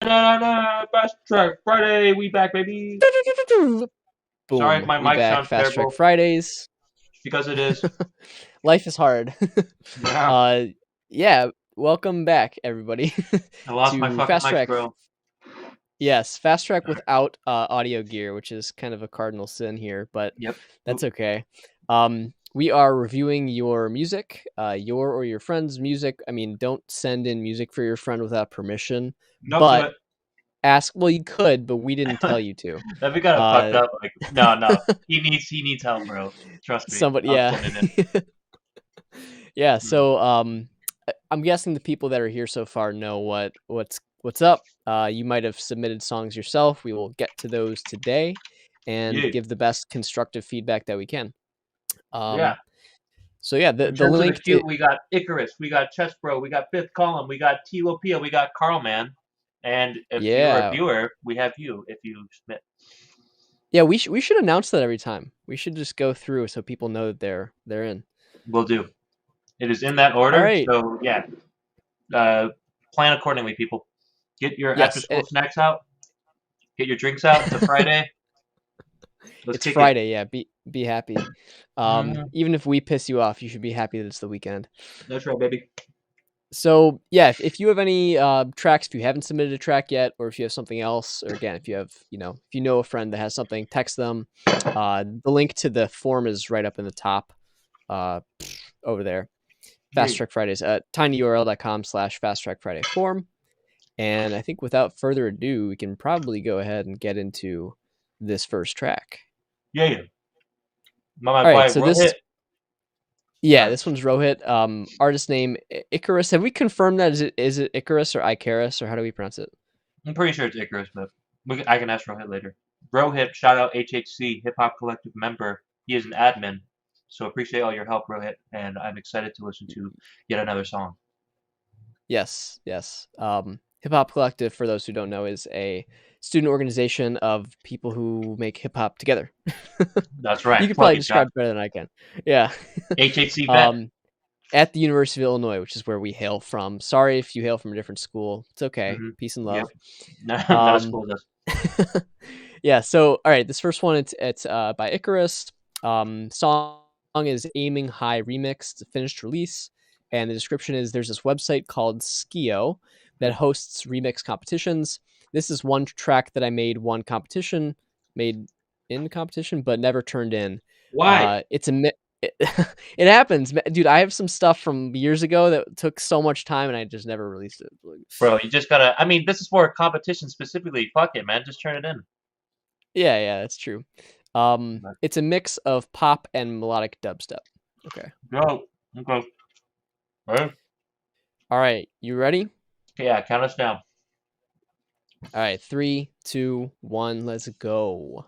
Fast Track Friday, we back, baby. Boom. Sorry, my mic sounds Fast terrible. Track Fridays. Because it is. Life is hard. Yeah. Yeah. Welcome back, everybody. I lost my fucking Fast mic, Track. bro. Yes, Fast Track without audio gear, which is kind of a cardinal sin here, but Yep. that's okay. We are reviewing your music, your or your friend's music. I mean, don't send in music for your friend without permission. Don't but do it. ask. Well, you could, but we didn't tell you to. That'd be kind of fucked up. Like, no. He needs help, bro. Trust me. Somebody, I'll yeah. send it in. Yeah. So, I'm guessing the people that are here so far know what's up. You might have submitted songs yourself. We will get to those today and give the best constructive feedback that we can. Yeah. So yeah, the link to we got Icarus, we got Chess Bro, we got Fifth Column, we got Tilopia, we got Carl Man, and if you're a viewer, we have you if you submit. Yeah, we should announce that every time. We should just go through so people know that they're in. We'll do. It is in that order. Right. So yeah, plan accordingly, people. Get your after-school snacks out. Get your drinks out. It's a Friday. It's Friday, yeah. Be happy. Even if we piss you off, you should be happy that it's the weekend. That's right, baby. So yeah, if you have any tracks, if you haven't submitted a track yet, or if you have something else, or again, if you have, if you know a friend that has something, text them. The link to the form is right up in the top, over there. Fast Track Fridays at tinyurl.com/FastTrackFriday form. And I think without further ado, we can probably go ahead and get into this first track. Yeah. All right, so this one's Rohit. Artist name Icarus. Have we confirmed that? Is it Icarus or Icarus, or how do we pronounce it? I'm pretty sure it's Icarus, but I can ask Rohit later. Rohit, shout out HHC, Hip Hop Collective member. He is an admin, so appreciate all your help, Rohit, and I'm excited to listen to yet another song. Yes. Hip Hop Collective, for those who don't know, is a student organization of people who make hip hop together. That's right. You can probably describe it better than I can. Yeah. HHC vet. At the University of Illinois, which is where we hail from. Sorry if you hail from a different school. It's okay. Peace and love. Yeah. Not a school does. Yeah. So, all right. This first one, it's by Icarus. Song is Aiming High Remix. It's a finished release. And the description is there's this website called Skio that hosts remix competitions. This is one track that I made made in competition, but never turned in. Why? It happens, dude. I have some stuff from years ago that took so much time, and I just never released it. Bro, you just gotta. I mean, this is for a competition specifically. Fuck it, man. Just turn it in. Yeah, that's true. It's a mix of pop and melodic dubstep. Okay. Go. Ready? All right, you ready? Yeah, count us down. All right, 3, 2, 1, let's go.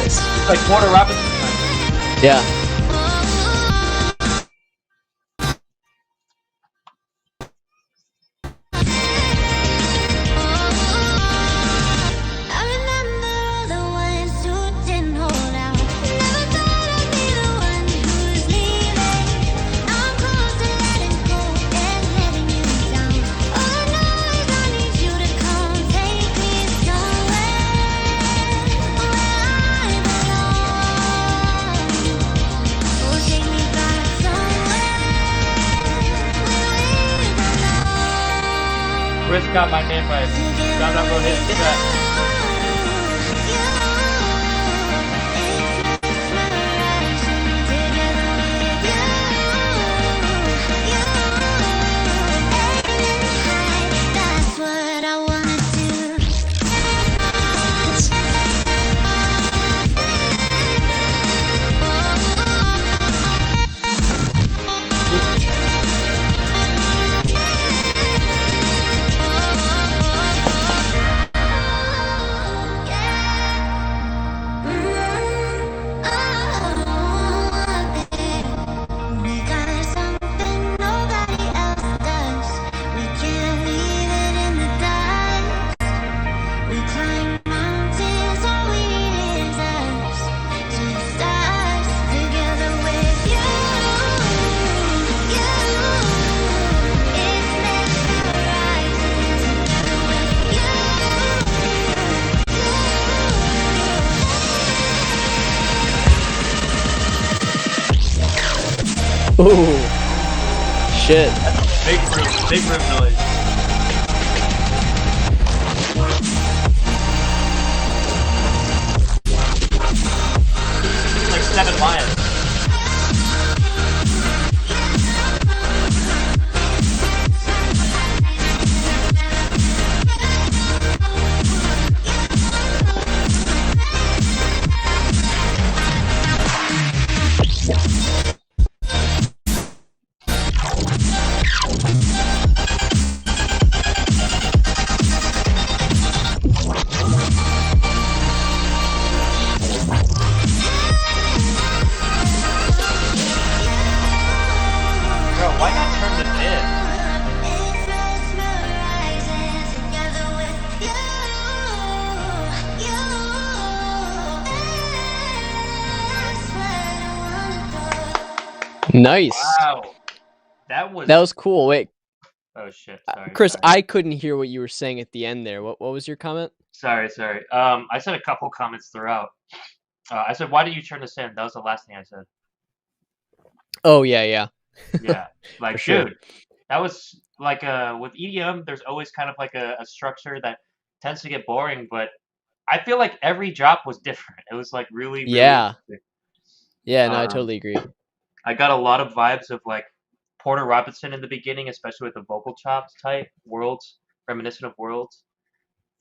It's like Porter Robinson. Yeah. Chris got my name right. Shout out Rohit. Ooh, shit. That's a big room noise. It's like 7 lions. Bro, why not turn this in? Nice. Wow. That That was. was cool. Wait, Oh shit. Sorry. Chris, Sorry. I couldn't hear what you were saying at the end there. What was your comment? Sorry. I said a couple comments throughout. I said, why did you turn this in? That was the last thing I said. Oh yeah. Yeah. For Like, sure. dude, that was like with EDM, there's always kind of like a structure that tends to get boring, but I feel like every drop was different. It was like really Yeah. interesting. Yeah, no, I Um, totally agree. I got a lot of vibes of like Porter Robinson in the beginning, especially with the vocal chops type worlds, reminiscent of worlds.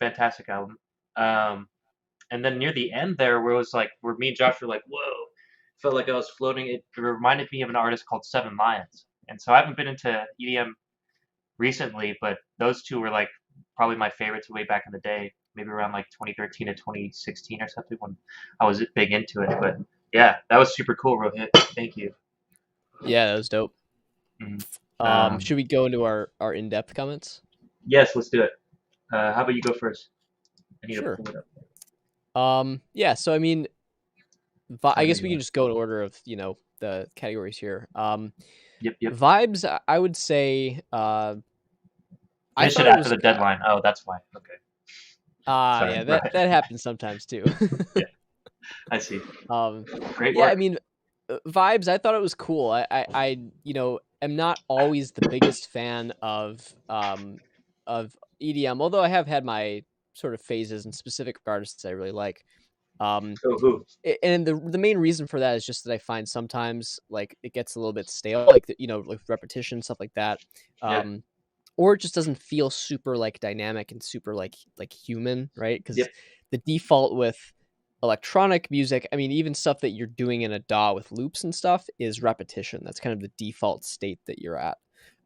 Fantastic album. Um, and then near the end there, where it was like where me and Josh were like, whoa, felt like I was floating. It reminded me of an artist called 7 Lions. And so I haven't been into EDM recently, but those two were like probably my favorites way back in the day, maybe around like 2013 to 2016 or something when I was big into it. But yeah, that was super cool, Rohit. Thank you. Yeah, that was dope. Mhm. Should we go into our in-depth comments? Yes, let's do it. How about you go first? I need to Sure. pull it up. Yeah, so I mean, I I know guess you we can are. just go in order of, the categories here. Yep. Vibes, I would say, I Finish it thought it after was the deadline. Oh, that's why. Okay. Sorry. yeah, Go that ahead. that happens sometimes too. Yeah, I see. Um, Great yeah, I work. mean, vibes. I thought it was cool. I am not always the biggest fan of EDM, although I have had my sort of phases and specific artists I really like. Um, Oh, who? and the main reason for that is just that I find sometimes like it gets a little bit stale, like like repetition stuff like that. Yeah. Um, or it just doesn't feel super like dynamic and super like human, right? Because Yep. the default with electronic music, I mean, even stuff that you're doing in a DAW with loops and stuff is repetition. That's kind of the default state that you're at.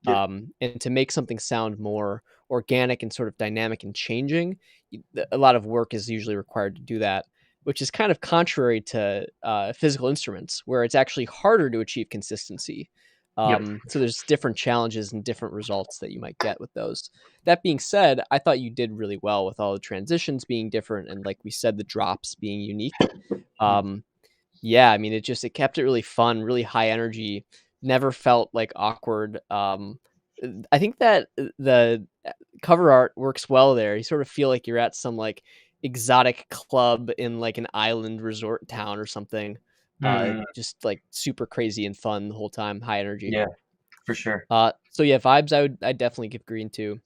Yep. And to make something sound more organic and sort of dynamic and changing, a lot of work is usually required to do that, which is kind of contrary to physical instruments, where it's actually harder to achieve consistency. Yep. So there's different challenges and different results that you might get with those. That being said, I thought you did really well with all the transitions being different and, like we said, the drops being unique. Mm. Um, yeah, I mean, it kept it really fun, really high energy. Never felt like awkward. I think that the cover art works well there. You sort of feel like you're at some like exotic club in like an island resort town or something. Mm. Just like super crazy and fun the whole time, high energy. Yeah, for sure. So yeah, vibes I definitely give green to.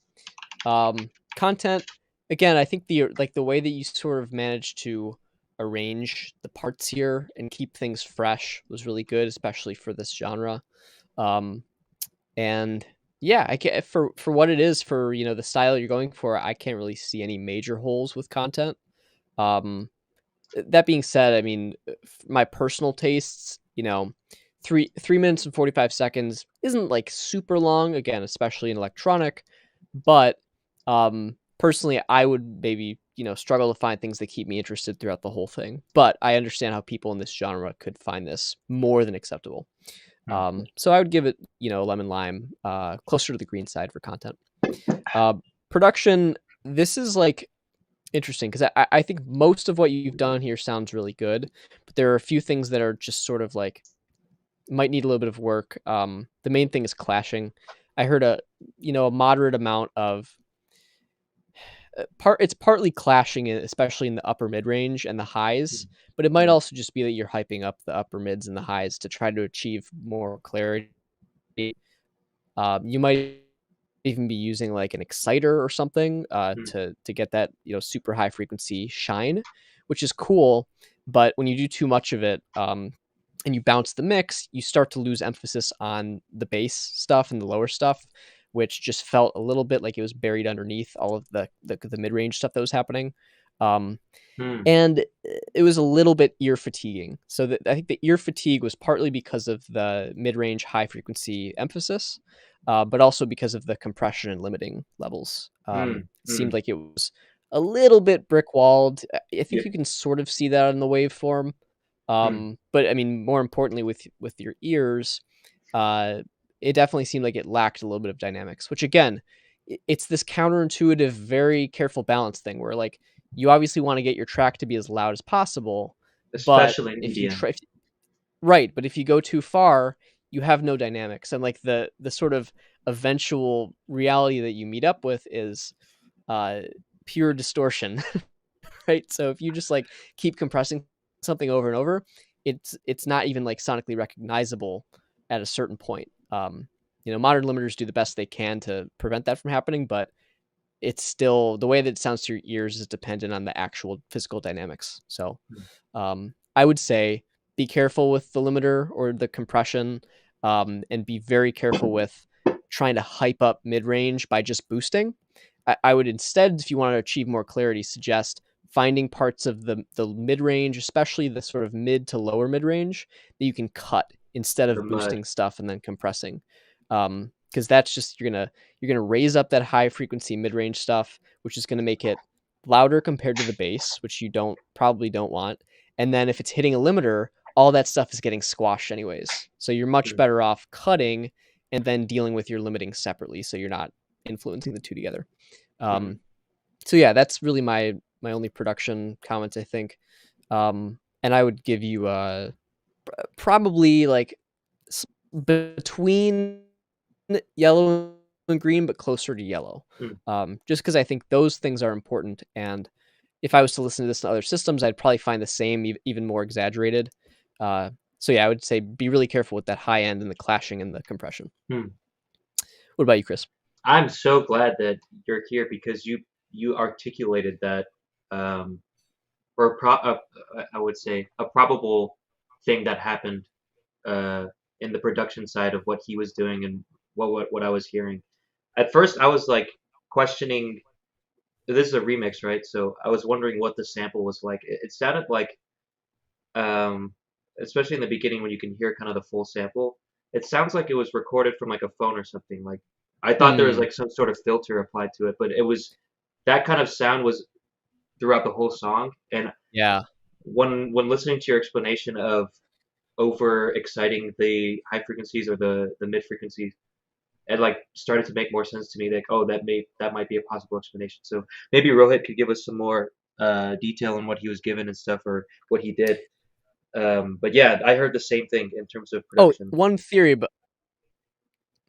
Content, again, I think the way that you sort of managed to arrange the parts here and keep things fresh was really good, especially for this genre. Um, and yeah, I can for what it is, for the style you're going for, I can't really see any major holes with content. Um, that being said, I mean, my personal tastes, 3 minutes and 45 seconds isn't like super long, again, especially in electronic, but personally, I would maybe struggle to find things that keep me interested throughout the whole thing. But I understand how people in this genre could find this more than acceptable. Mm. So I would give it, lemon lime, closer to the green side for content. Production, this is like interesting because I think most of what you've done here sounds really good, but there are a few things that are just sort of like might need a little bit of work. The main thing is clashing. I heard a moderate amount of it's partly clashing, especially in the upper mid range and the highs, but it might Mm. also just be that you're hyping up the upper mids and the highs to try to achieve more clarity You might even be using like an exciter or something Hmm. to get that super high frequency shine, which is cool. But when you do too much of it, and you bounce the mix, you start to lose emphasis on the bass stuff and the lower stuff, which just felt a little bit like it was buried underneath all of the mid range stuff that was happening. Um, Hmm. and it was a little bit ear fatiguing. So I think the ear fatigue was partly because of the mid-range high frequency emphasis, but also because of the compression and limiting levels. Hmm. It Hmm. seemed like it was a little bit brick walled. I think Yeah. you can sort of see that in the waveform. Hmm. But I mean, more importantly, with your ears, uh, it definitely seemed like it lacked a little bit of dynamics. Which again, it's this counterintuitive, very careful balance thing where like you obviously want to get your track to be as loud as possible, but Especially in if you EDM. try right, but if you go too far, you have no dynamics, and like the sort of eventual reality that you meet up with is uh pure distortion. Right, so if you just like keep compressing something over and over, it's not even like sonically recognizable at a certain point. Modern limiters do the best they can to prevent that from happening, but it's still the way that it sounds to your ears is dependent on the actual physical dynamics. So Hmm. I would say be careful with the limiter or the compression, and be very careful with trying to hype up mid range by just boosting. I would instead, if you want to achieve more clarity, suggest finding parts of the mid range, especially the sort of mid to lower mid range, that you can cut instead The of mud. boosting stuff and then compressing. Because that's just you're gonna raise up that high frequency mid range stuff, which is gonna make it louder compared to the bass, which you probably don't want. And then if it's hitting a limiter, all that stuff is getting squashed anyways. So you're much Hmm. better off cutting and then dealing with your limiting separately, so you're not influencing the two together. Hmm. Um, so yeah, that's really my only production comments, I think. And I would give you probably like between yellow and green, but closer to yellow. Hmm. Just because I think those things are important. And if I was to listen to this in other systems, I'd probably find the same even more exaggerated. Uh, so yeah, I would say be really careful with that high end and the clashing and the compression. Hmm. What about you, Chris? I'm so glad that you're here because you articulated that, um, or I would say a probable thing that happened uh, in the production side of what he was doing and what I was hearing. At first, I was like questioning. This is a remix, right? So I was wondering what the sample was like. It sounded like, um, especially in the beginning when you can hear kind of the full sample. It sounds like it was recorded from like a phone or something. Like I thought there was Hmm. like some sort of filter applied to it, but it was that kind of sound was throughout the whole song. And Yeah. when listening to your explanation of over exciting the high frequencies or the mid frequencies, it like started to make more sense to me. Like, oh, that might be a possible explanation. So maybe Rohit could give us some more detail on what he was given and stuff or what he did. But yeah, I heard the same thing in terms of Oh, production. one theory, but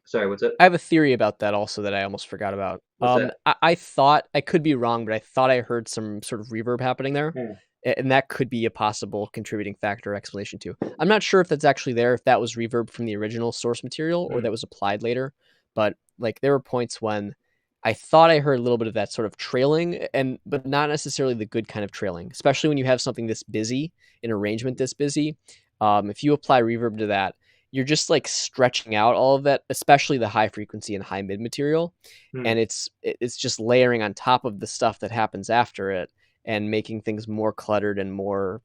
Sorry, what's it? I have a theory about that also that I almost forgot about. What's that? I thought I could be wrong, but I thought I heard some sort of reverb happening there, Hmm. and that could be a possible contributing factor or explanation too. I'm not sure if that's actually there, if that was reverb from the original source material or Hmm. that was applied later, but like there were points when I thought I heard a little bit of that sort of trailing, and but not necessarily the good kind of trailing, especially when you have something this busy, an arrangement this busy. If you apply reverb to that, you're just like stretching out all of that, especially the high frequency and high mid material, Hmm. and it's just layering on top of the stuff that happens after it and making things more cluttered and more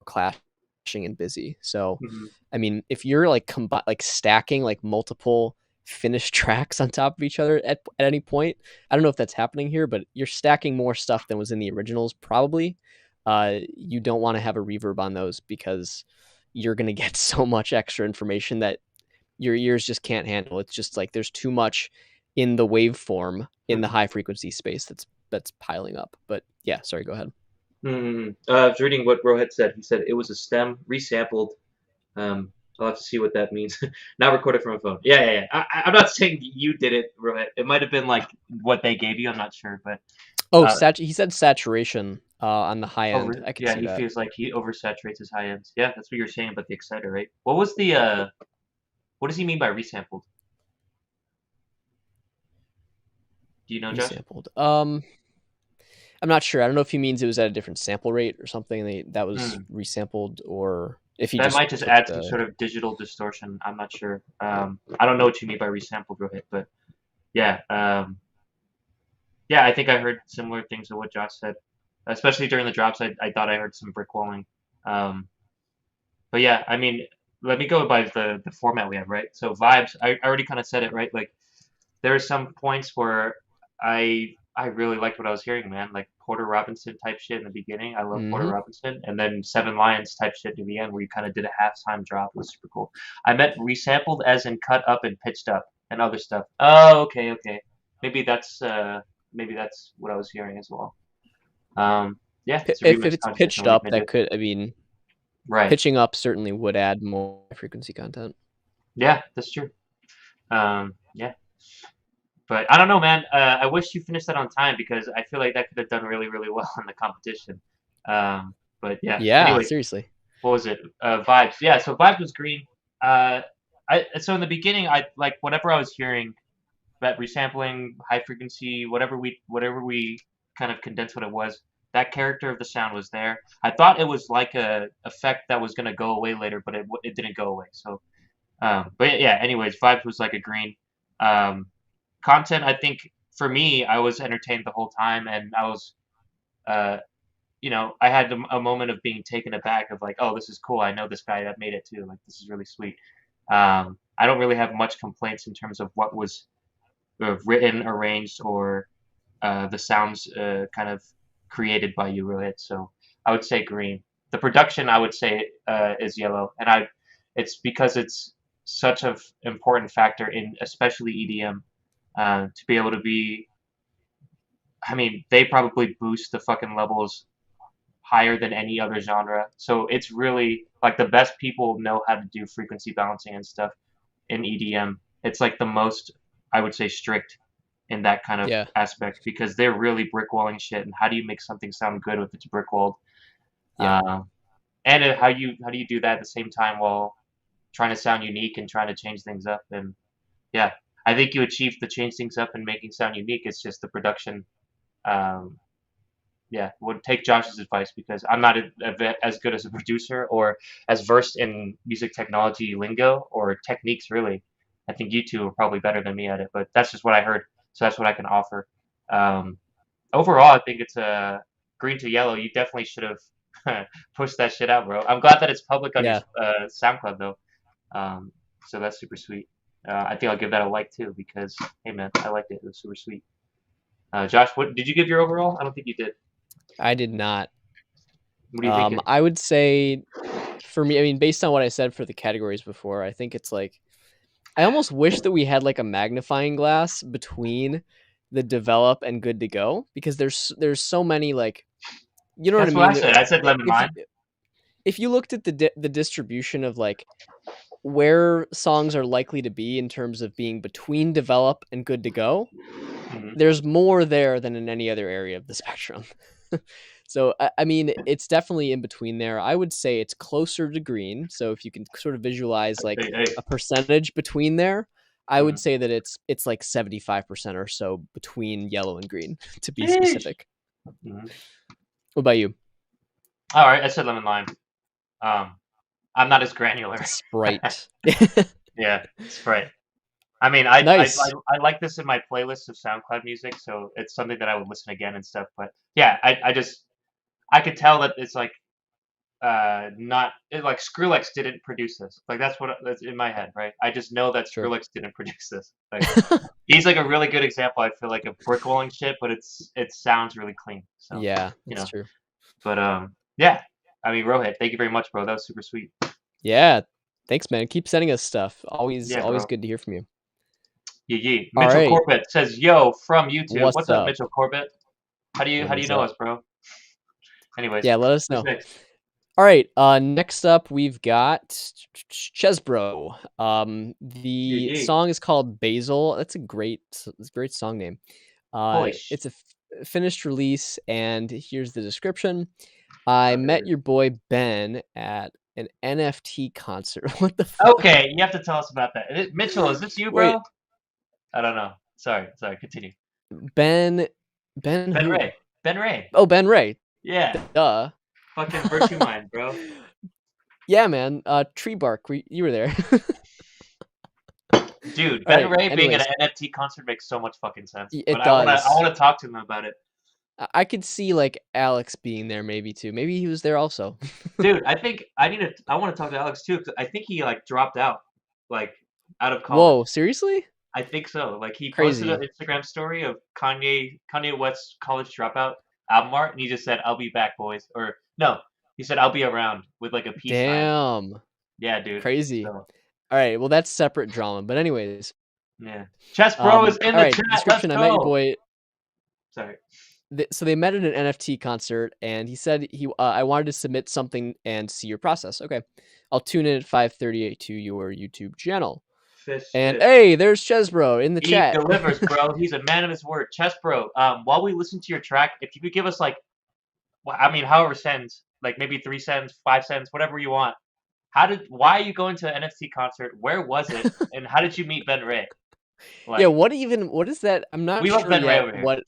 clashing and busy. So, Hmm. I mean, if you're like like stacking like multiple finished tracks on top of each other at any point, I don't know if that's happening here, but you're stacking more stuff than was in the originals probably. You don't want to have a reverb on those because you're going to get so much extra information that your ears just can't handle. It's just like there's too much in the waveform in the Hmm. high frequency space that's piling up. But yeah, sorry, go ahead. Hmm. I was reading what Rohit said. He said it was a stem resampled. I'll have to see what that means. Not recorded from a phone. Yeah, yeah, yeah. I'm not saying you did it, Rohit. It might have been like what they gave you. I'm not sure, but Oh, uh, he said saturation on the high oh, end. really? I could Yeah, see he that. feels like he oversaturates his high ends. Yeah, that's what you're saying about the exciter, right? What was the What does he mean by resampled? Do you know, Josh? Resampled. I'm not sure. I don't know if he means it was at a different sample rate or something that was Hmm. resampled, or if he That just might just took add some the. sort of digital distortion. I'm not sure. I don't know what you mean by resampled, Rohit, but yeah, yeah, I think I heard similar things to what Josh said, especially during the drops. I thought I heard some brick walling. Um, but yeah, I mean, let me go by the format we have, right? So vibes, I already kind of said it, right? Like there are some points where I really liked what I was hearing, man. Like Porter Robinson type shit in the beginning. I love Porter Mm-hmm. Robinson, and then Seven Lions type shit in the end, where you kind of did a halftime drop. It was super cool. I meant resampled as in cut up and pitched up and other stuff. Oh, okay, okay. Maybe that's maybe that's what I was hearing as well. Yeah, it's a If remix it's content, pitched and what are you up, gonna that do? could. I mean, Right. pitching up certainly would add more frequency content. Yeah, that's true. Yeah. But I don't know, man. I wish you finished that on time because I feel like that could have done really, really well in the competition. But yeah. Yeah, Anyway, seriously. what was it? Vibes. Yeah. So vibes was green. So in the beginning, I like whatever I was hearing, that resampling, high frequency, whatever we kind of condensed what it was. That character of the sound was there. I thought it was like a effect that was gonna go away later, but it didn't go away. So, but yeah. Anyways, vibes was like a green. Um, content, I think for me, I was entertained the whole time, and I was, uh, I had a moment of being taken aback of like, oh, this is cool. I know this guy that made it too. Like, this is really sweet. I don't really have much complaints in terms of what was written, arranged, or the sounds kind of created by you, Rohit. So I would say green. The production, I would say, is yellow, and it's because it's such an important factor in especially EDM to be able to be. I mean, they probably boost the fucking levels higher than any other genre. So it's really like the best people know how to do frequency balancing and stuff in EDM. It's like the most, I would say, strict in that kind of Yeah, aspect because they're really brickwalling shit. And how do you make something sound good if it's brickwalled? yeah, Uh, and how do you do that at the same time while trying to sound unique and trying to change things up? And yeah, I think you achieve the change things up and making sound unique. It's just the production. Um, yeah, would take Josh's advice because I'm not as good as a producer or as versed in music technology lingo or techniques really. I think you two are probably better than me at it, but that's just what I heard, so that's what I can offer. Um, overall, I think it's a green to yellow. You definitely should have pushed that shit out, bro. I'm glad that it's public on your yeah. SoundCloud though, um, so that's super sweet. I think I'll give that a like too because hey man, I liked it. It was super sweet. Josh, what did you give your overall? I don't think you did. I did not. What are you thinking? I would say for me, I mean, based on what I said for the categories before, I think it's like I almost wish that we had like a magnifying glass between the develop and good to go because there's so many like you know what I That's what I mean. said. I said lemon If lime. if you looked at the distribution of like where songs are likely to be in terms of being between develop and good to go, Hmm. there's more there than in any other area of the spectrum. So I mean, it's definitely in between there. I would say it's closer to green. So if you can sort of visualize like Hey, hey. a percentage between there, I would Hmm. say that it's like 75% or so between yellow and green to be Sheesh. specific. Hmm. What about you? All right, I said lemon lime. Um, I'm not as granular. Sprite. Yeah, Sprite. I mean, I Nice. I like this in my playlist of SoundCloud music, so it's something that I would listen again and stuff. But yeah, I could tell that it's like not like Skrillex didn't produce this. Like that's in my head, right? I just know that Sure. Skrillex didn't produce this. Like he's like a really good example. I feel like of brickwalling shit, but it sounds really clean. So Yeah, you that's know, true. but yeah. I mean, Rohit, thank you very much, bro. That was super sweet. Yeah. Thanks, man. Keep sending us stuff. Yeah, Always bro. good to hear from you. Yeah, yeah. All Mitchell right. Corbett says, "Yo, from YouTube. What's What's up, up? Mitchell Corbett? How What do you is know up? us, bro? Anyways, Yeah, let us who's know. next? All right. Next up, we've got Chesbro. Yeah, The yeah. song is called Basil. It's a great song name. Holy sh! It's a finished release, and here's the description. I Okay. met your boy Ben at An NFT concert. What the fuck? Okay, you have to tell us about that. Mitchell, is this you, Wait, bro? I don't know. Sorry. Continue. Ben Ben who? Ray. Ben Ray. Oh, Ben Ray. Yeah. Duh. Fucking Virtue Mind, bro. Yeah, man. Tree Bark. You were there. Dude, All Ben right. Ray being at Anyways, an NFT concert makes so much fucking sense. But it I does. wanna talk to him about it. I could see like Alex being there maybe too. Maybe he was there also. Dude, I think I want to talk to Alex too, 'cause I think he like dropped out, like out of college. Whoa, seriously? I think so. Like he posted an Crazy. Instagram story of Kanye West's college dropout album art, and he just said, "I'll be back, boys." Or no, he said, "I'll be around" with like a peace sign. Damn. Yeah, dude. Crazy. So All right. Well, that's separate drama. But anyways, yeah, Chess Bro is in all the right. chat. Let's Description. I met your go. boy. Sorry. So they met at an NFT concert, and he said I wanted to submit something and see your process. Okay, I'll tune in at 5:38 to your YouTube channel. Fist. And hey, there's Chesbro in the He chat. delivers, bro. He's a man of his word. Chess Bro. While we listen to your track, if you could give us like, well, I mean, however cents, like maybe 3 cents, 5 cents, whatever you want. Why are you going to an NFT concert? Where was it? And how did you meet Ben Ray? Yeah, Like, what is that? I'm not we love sure Ben Ray yet. over here. What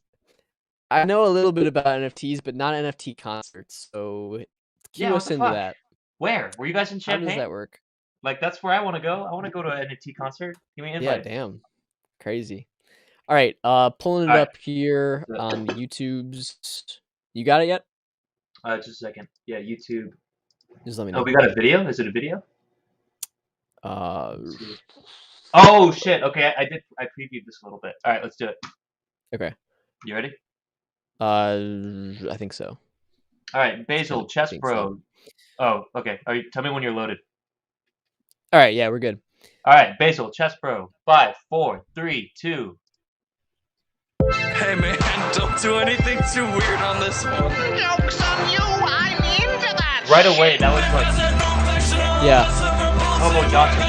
I know a little bit about NFTs, but not NFT concerts. So cue Yeah, what us the into fuck? that. Where? Were you guys in How does Champagne? that work? Like, that's where I want to go. I want to go to an NFT concert. Give me an Yeah, invite. damn, crazy. All right, pulling it All right. up here on YouTube's. You got it yet? Just a second. Yeah, YouTube. Just let me Oh, know. we got a video? Is it a video? Let's see. Oh, shit. Okay, I previewed this a little bit. All right, let's do it. Okay. You ready? I think so. All right, Basil, Chess think Bro. so. Oh, okay. Tell me when you're loaded. All right, yeah, we're good. All right, Basil, Chess Bro. 5, 4, 3, 2. Hey man, don't do anything too weird on this one. Joke's on you, I'm into that. Right away, that was like Yeah. Hobo Johnson.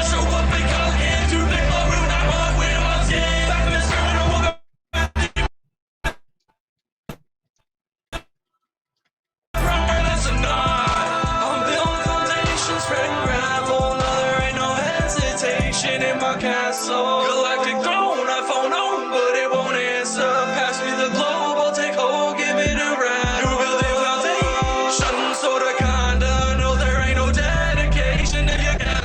Galactic throne, I phone on, but it won't answer. Pass me the globe, I'll take hold, give it a rap. You build a foundation, sorta kinda. No, there ain't no dedication if you can't.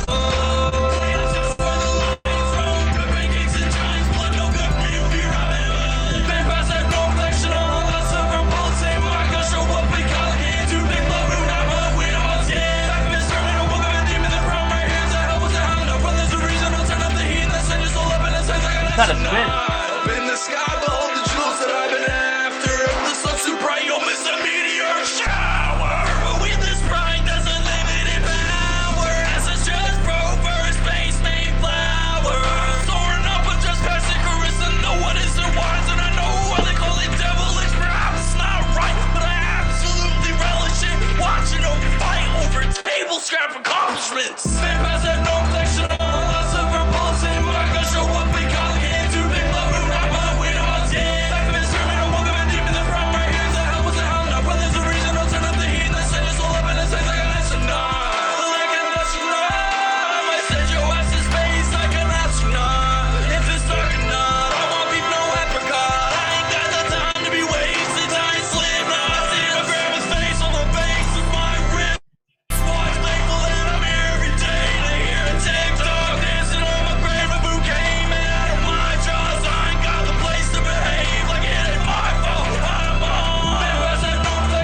Kind of spin. Up in the sky, behold the jewels that I've been after. If the sun's too bright, you'll miss a meteor shower. But with this bright, there's unlimited power. As a just broke for a space made flower. Soaring up with just past Icarus, and no one is wise. And I know why they call it devilish. Perhaps it's not right, but I absolutely relish it. Watching them fight over table scrap accomplishments. Vampires have no protection on lots of repulsion. But I can show what we got.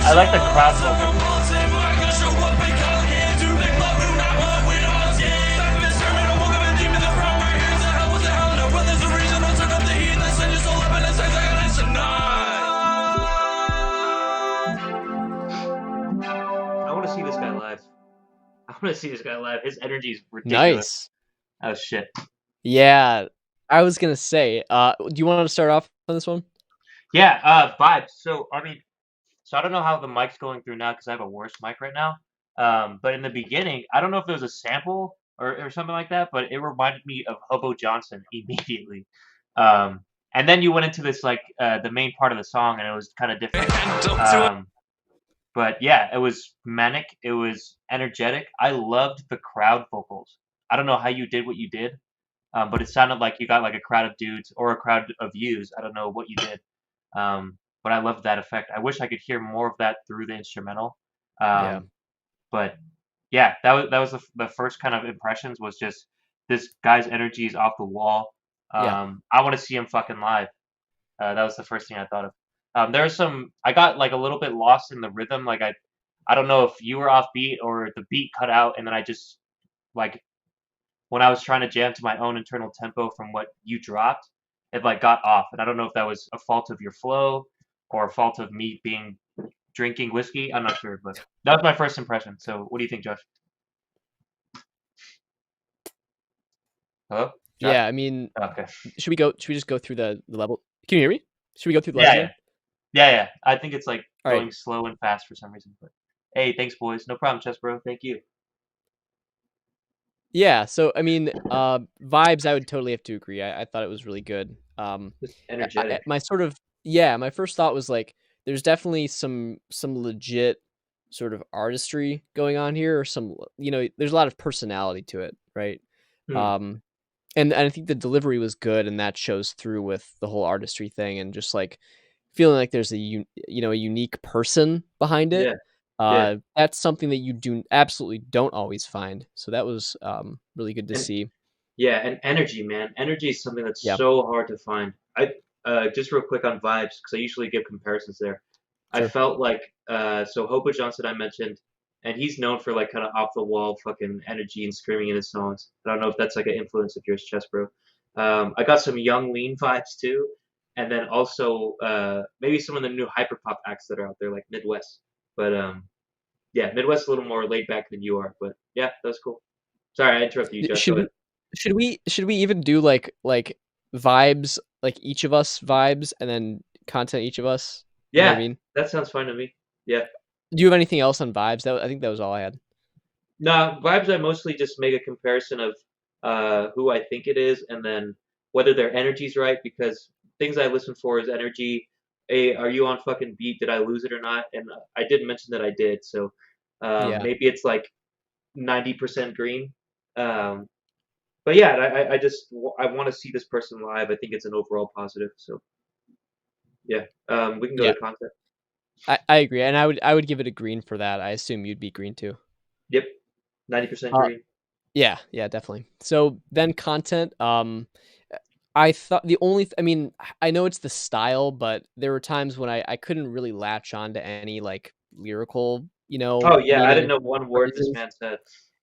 I like the crossover. I want to see this guy live. I want to see this guy live. His energy is ridiculous. Nice. Oh shit. Yeah, I was gonna say. Do you want to start off on this one? Yeah. Vibes. So I mean, so I don't know how the mic's going through now because I have a worse mic right now. But in the beginning, I don't know if it was a sample or something like that, but it reminded me of Hobo Johnson immediately. And then you went into this like the main part of the song, and it was kind of different. But yeah, it was manic. It was energetic. I loved the crowd vocals. I don't know how you did what you did, but it sounded like you got like a crowd of dudes or a crowd of yous. I don't know what you did, but I loved that effect. I wish I could hear more of that through the instrumental. Yeah. But yeah, that was the first kind of impressions was just this guy's energy is off the wall. Yeah. I want to see him fucking live. That was the first thing I thought of. There's some. I got like a little bit lost in the rhythm. Like I don't know if you were off beat or the beat cut out, and then I just like when I was trying to jam to my own internal tempo from what you dropped, it like got off, and I don't know if that was a fault of your flow or a fault of me being drinking whiskey. I'm not sure, but that was my first impression. So what do you think, Josh? Hello, Josh? Yeah. I mean, Okay. should we just go through the level? Can you hear me? Should we go through the Yeah, levels yeah, again? yeah. I think it's like All right. going slow and fast for some reason. But hey, thanks, boys. No problem, Chess Bro. Thank you. Yeah. So I mean, vibes. I would totally have to agree. I thought it was really good. Just energetic. My sort of my first thought was like, there's definitely some legit sort of artistry going on here, or some there's a lot of personality to it, right? Hmm. And I think the delivery was good, and that shows through with the whole artistry thing, and just like feeling like there's a a unique person behind it. Yeah, yeah. That's something that you absolutely don't always find. So that was really good to And see. yeah, and energy, man. Energy is something that's Yeah, so hard to find. I just real quick on vibes because I usually give comparisons there. I sure. felt like so Hobo Johnson I mentioned, and he's known for like kind of off the wall fucking energy and screaming in his songs. I don't know if that's like an influence of yours, Chess Bro. I got some Young Lean vibes too, and then also maybe some of the new hyperpop acts that are out there like Midwest. But yeah, Midwest is a little more laid back than you are. But yeah, that was cool. Sorry, I interrupted you, Josh. Go Should ahead. we should we even do like vibes, like each of us vibes, and then content each of us? You know what I Yeah, mean? that sounds fine to me. Yeah. Do you have anything else on vibes? I think that was all I had. No, vibes I mostly just make a comparison of who I think it is and then whether their energy's right because things I listen for is energy. Hey, are you on fucking beat? Did I lose it or not? And I did mention that I did, so Yeah. maybe it's like 90% green. Um, but yeah, I just I want to see this person live. I think it's an overall positive. So yeah, we can go Yeah. to content. I agree, and I would give it a green for that. I assume you'd be green too. Yep, 90% Uh, green. yeah, definitely. So then content. I thought the only, I mean, I know it's the style, but there were times when I couldn't really latch on to any like lyrical, Oh yeah, I didn't meaning know one word this phrases. man said.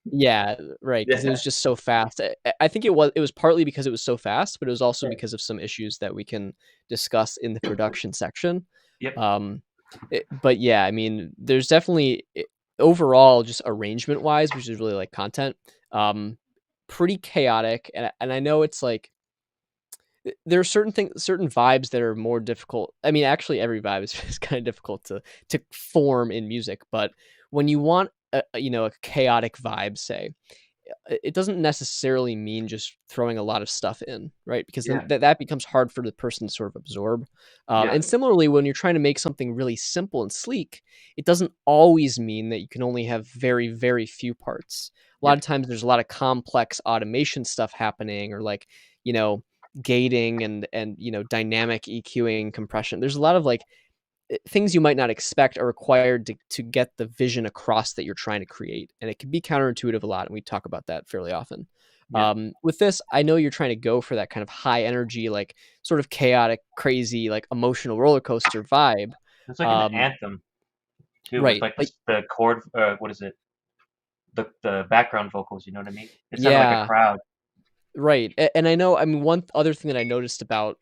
Yeah, right, because it Yeah, was just so fast. I think it was partly because it was so fast, but it was also yeah, because of some issues that we can discuss in the production section. yep, Um, but yeah, I mean, there's definitely overall just arrangement wise, which is really like content, um, pretty chaotic, and I know it's like there are certain vibes that are more difficult. I mean, actually, every vibe is kind of difficult to form in music, but when you want a chaotic vibe, say, it doesn't necessarily mean just throwing a lot of stuff in, right? Because then yeah, that becomes hard for the person to sort of absorb. yeah, And similarly, when you're trying to make something really simple and sleek, it doesn't always mean that you can only have very, very few parts. A lot yep, of times there's a lot of complex automation stuff happening, or like, you know, gating and dynamic EQing, compression. There's a lot of like things you might not expect are required to get the vision across that you're trying to create, and it can be counterintuitive a lot, and we talk about that fairly often. yeah. With this, I know you're trying to go for that kind of high energy, like sort of chaotic, crazy, like emotional roller coaster vibe. It's like an um, anthem too, with right, like like, the chord. What is it? The background vocals. You know what I mean? It sounded like a yeah, crowd. right. And I know, I mean, one other thing that I noticed about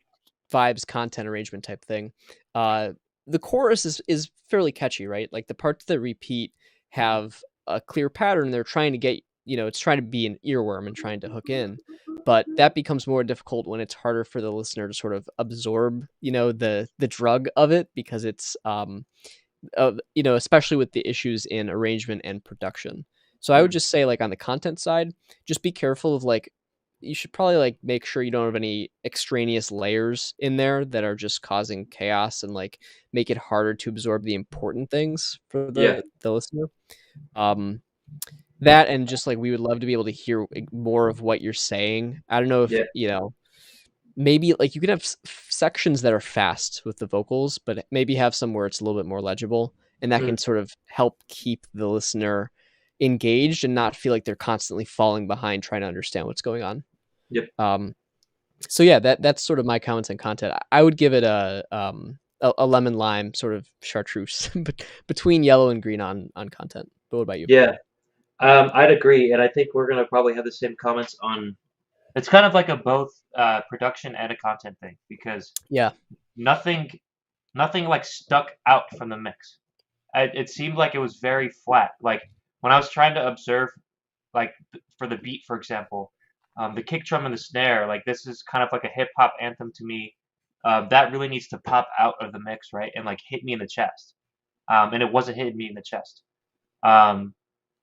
vibes content arrangement type thing, uh the chorus is fairly catchy, right? Like the parts that repeat have a clear pattern. They're trying to get, it's trying to be an earworm and trying to hook in, but that becomes more difficult when it's harder for the listener to sort of absorb, the drug of it, because it's especially with the issues in arrangement and production. So I would Hmm. just say, like, on the content side, just be careful of like you should probably like make sure you don't have any extraneous layers in there that are just causing chaos and like make it harder to absorb the important things for Yeah. the listener. Um, that and just like we would love to be able to hear more of what you're saying. I don't know if Yeah. maybe like you could have sections that are fast with the vocals, but maybe have some where it's a little bit more legible, and that Mm. can sort of help keep the listener engaged and not feel like they're constantly falling behind trying to understand what's going on. Yep. So yeah, that's sort of my comments and content. I would give it a lemon lime sort of chartreuse between yellow and green on content. But what about you? Yeah. I'd agree, and I think we're gonna probably have the same comments on. It's kind of like a both production and a content thing because Yeah. nothing like stuck out from the mix. It seemed like it was very flat. Like when I was trying to observe, like for the beat, for example, the kick drum and the snare, like this is kind of like a hip hop anthem to me. That really needs to pop out of the mix, right, and like hit me in the chest. And it wasn't hitting me in the chest. Um,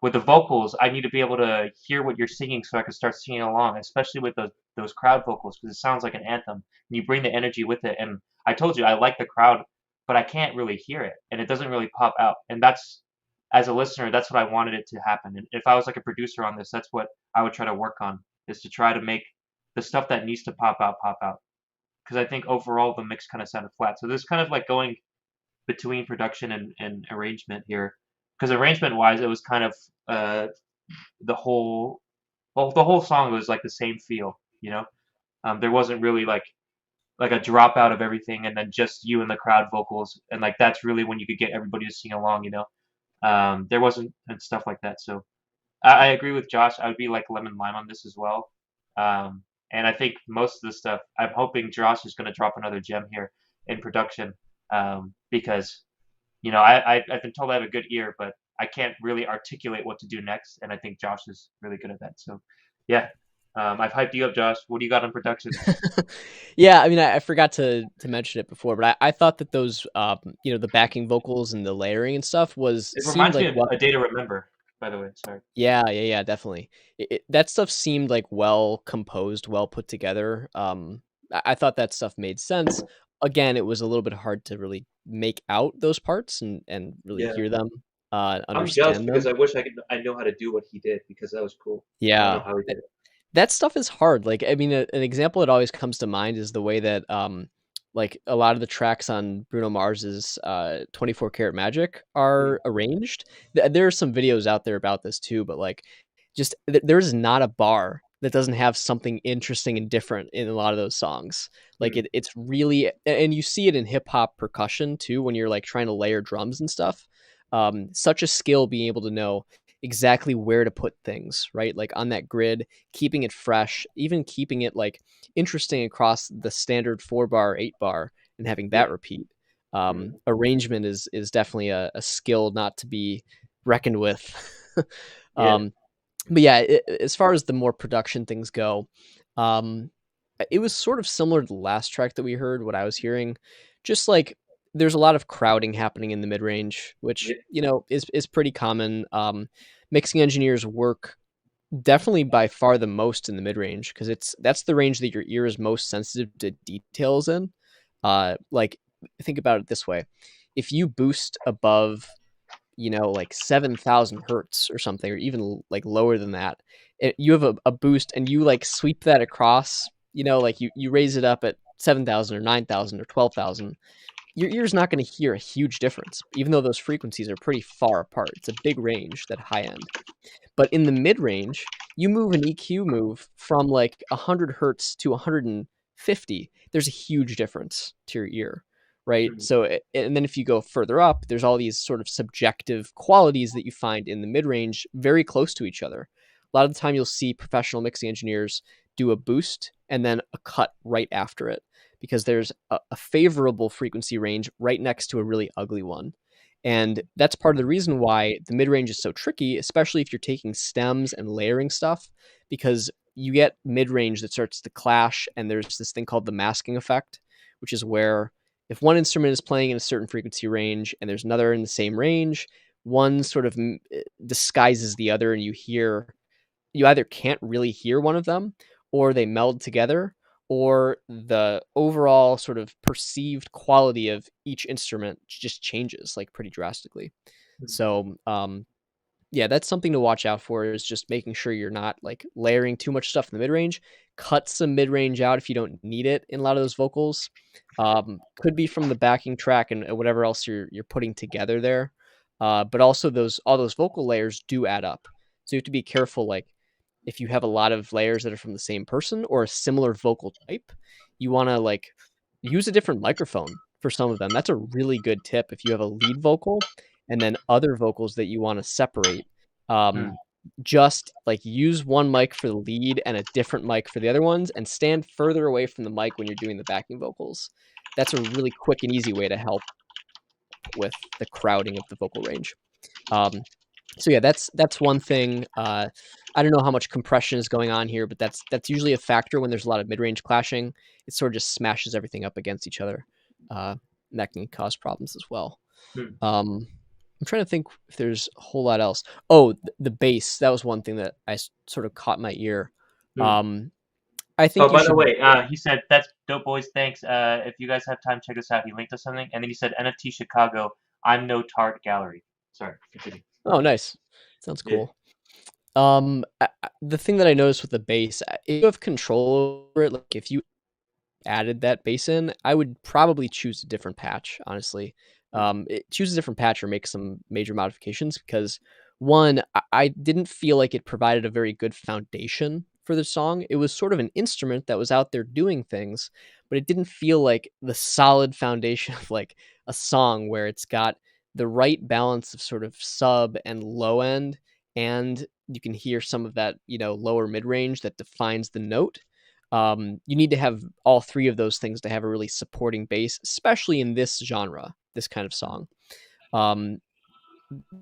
with the vocals, I need to be able to hear what you're singing so I can start singing along, especially with those crowd vocals because it sounds like an anthem. And you bring the energy with it. And I told you I like the crowd, but I can't really hear it, and it doesn't really pop out. And that's as a listener, that's what I wanted it to happen. And if I was like a producer on this, that's what I would try to work on is to try to make the stuff that needs to pop out pop out. Because I think overall the mix kind of sounded flat. So this kind of like going between production and arrangement here. Because arrangement wise, it was kind of uh, the whole the whole song was like the same feel, you know. There wasn't really like a dropout of everything and then just you and the crowd vocals and like that's really when you could get everybody to sing along, you know. There wasn't and stuff like that. So I agree with Josh. I would be like lemon lime on this as well. And I think most of the stuff I'm hoping Josh is going to drop another gem here in production because you know I've been told I have a good ear, but I can't really articulate what to do next, and I think Josh is really good at that. So yeah, I've hyped you up, Josh. What do you got on production? Yeah, I mean, I forgot to mention it before, but I thought that those, the backing vocals and the layering and stuff It seemed reminds me like of A Day to Remember, by the way. Sorry. yeah, definitely. That stuff seemed like well composed, well put together. I thought that stuff made sense. Again, it was a little bit hard to really make out those parts and really Yeah. hear them, I'm jealous understand because them. I wish I know how to do what he did because that was cool. I don't know Yeah. how he did it. That stuff is hard. Like, I mean, an example that always comes to mind is the way that, like a lot of the tracks on Bruno Mars's 24 Karat Magic Mm, are arranged. There are some videos out there about this too, but like, just there's not a bar that doesn't have something interesting and different in a lot of those songs. Like, mm, it's really, and you see it in hip hop percussion too when you're like trying to layer drums and stuff. Such a skill being able to know exactly where to put things, right? Like on that grid, keeping it fresh, even keeping it like interesting across the standard 4 bar, 8 bar, and having yeah. that repeat. Mm, Arrangement is definitely a skill not to be reckoned with. yeah. um, but yeah, as far as the more production things go, um, it was sort of similar to the last track that we heard. What I was hearing, just like there's a lot of crowding happening in the mid range, which Yeah. is pretty common. Mixing engineers work definitely by far the most in the mid range because that's the range that your ear is most sensitive to details in. Like think about it this way: if you boost above like 7,000 hertz or something, or even like lower than that, you have a boost and you like sweep that across, like you raise it up at 7,000 or 9,000 or 12,000, your ear's not going to hear a huge difference, even though those frequencies are pretty far apart. It's a big range, that high end. But in the mid range, you move an EQ move from like 100 hertz to 150. There's a huge difference to your ear, right? Mm, So, and then if you go further up, there's all these sort of subjective qualities that you find in the mid range very close to each other. A lot of the time, you'll see professional mixing engineers do a boost and then a cut right after it because there's a favorable frequency range right next to a really ugly one. And that's part of the reason why the mid range is so tricky, especially if you're taking stems and layering stuff, because you get mid range that starts to clash. And there's this thing called the masking effect, which is where if one instrument is playing in a certain frequency range and there's another in the same range, one sort of disguises the other, and you either can't really hear one of them, or they meld together, or the overall sort of perceived quality of each instrument just changes like pretty drastically. So, yeah, that's something to watch out for, is just making sure you're not like layering too much stuff in the mid range. Cut some mid range out if you don't need it in a lot of those vocals. Could be from the backing track and whatever else you're putting together there. But also all those vocal layers do add up. So you have to be careful, like if you have a lot of layers that are from the same person or a similar vocal type, you want to like use a different microphone for some of them. That's a really good tip if you have a lead vocal and then other vocals that you want to separate. Um, just like use one mic for the lead and a different mic for the other ones, and stand further away from the mic when you're doing the backing vocals. That's a really quick and easy way to help with the crowding of the vocal range. So yeah, that's one thing. I don't know how much compression is going on here, but that's usually a factor when there's a lot of mid-range clashing. It sort of just smashes everything up against each other. And that can cause problems as well. I'm trying to think if there's a whole lot else. Oh, the bass. That was one thing that sort of caught my ear. I think Oh, you by the should. way, he said, "That's dope, boys. Thanks. If you guys have time, check this out." He linked us something, and then he said, "NFT Chicago. I'm no tart gallery." Sorry, continue. Oh, nice. Sounds Yeah. cool. The thing that I noticed with the bass, if you have control over it, like if you added that bass in, I would probably choose a different patch, honestly. Choose a different patch or make some major modifications, because one, I didn't feel like it provided a very good foundation for the song. It was sort of an instrument that was out there doing things, but it didn't feel like the solid foundation of like a song where it's got the right balance of sort of sub and low end, and you can hear some of that, lower mid range that defines the note. You need to have all three of those things to have a really supporting bass, especially in this genre, this kind of song.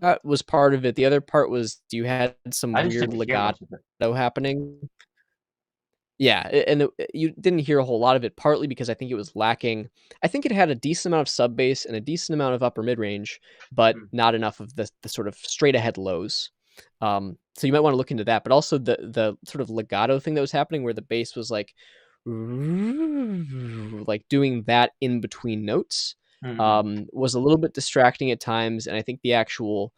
That was part of it. The other part was you had some I just weird didn't hear much of it. legato happening. Yeah, and you didn't hear a whole lot of it, partly because I think it was lacking. I think it had a decent amount of sub bass and a decent amount of upper mid range, but not enough of the sort of straight ahead lows. So you might want to look into that, but also the sort of legato thing that was happening, where the bass was like doing that in between notes, was a little bit distracting at times, and I think the actual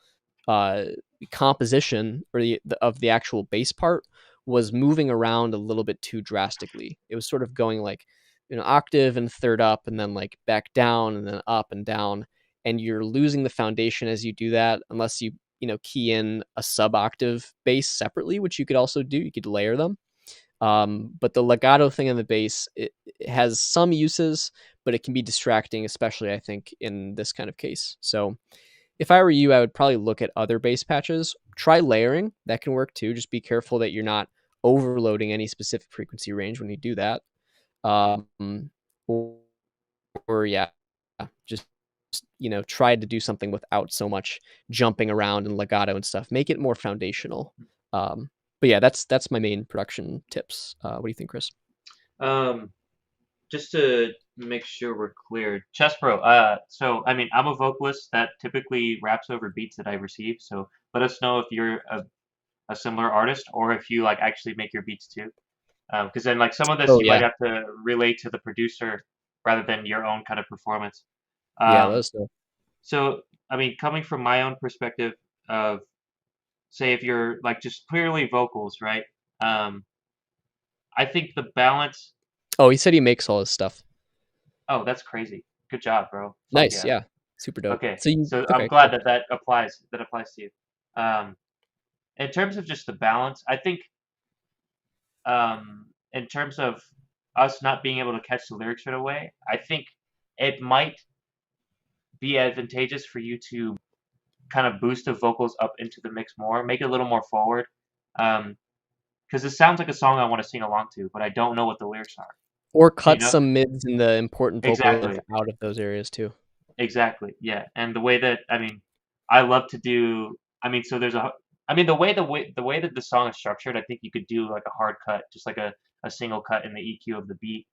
composition or of the actual bass part was moving around a little bit too drastically. It was sort of going like octave and third up, and then like back down, and then up and down, and you're losing the foundation as you do that, unless you key in a sub octave bass separately, which you could also do. You could layer them. But the legato thing on the bass, it has some uses, but it can be distracting, especially I think in this kind of case. So if I were you, I would probably look at other bass patches. Try layering. That can work too. Just be careful that you're not overloading any specific frequency range when you do that. Or yeah, just try to do something without so much jumping around and legato and stuff. Make it more foundational. But yeah, that's my main production tips. What do you think, Chris? Just to make sure we're clear, Chess Pro. So I mean, I'm a vocalist that typically raps over beats that I receive. So let us know if you're a similar artist, or if you like actually make your beats too. Because then like some of this you might have to relate to the producer rather than your own kind of performance. Yeah, let us know. So I mean, coming from my own perspective of, say, if you're like just purely vocals, right? I think the balance. Oh, he said he makes all his stuff. Oh, that's crazy. Good job, bro. Nice, yeah. Super dope. Okay, so I'm glad that applies to you. In terms of just the balance, I think in terms of us not being able to catch the lyrics right away, I think it might be advantageous for you to kind of boost the vocals up into the mix more, make it a little more forward. Because it sounds like a song I want to sing along to, but I don't know what the lyrics are. Or cut some mids in the important vocals Exactly. out of those areas too. Exactly. Yeah, and the way that I love to do. So there's the way that the song is structured, I think you could do like a hard cut, just like a single cut in the EQ of the beat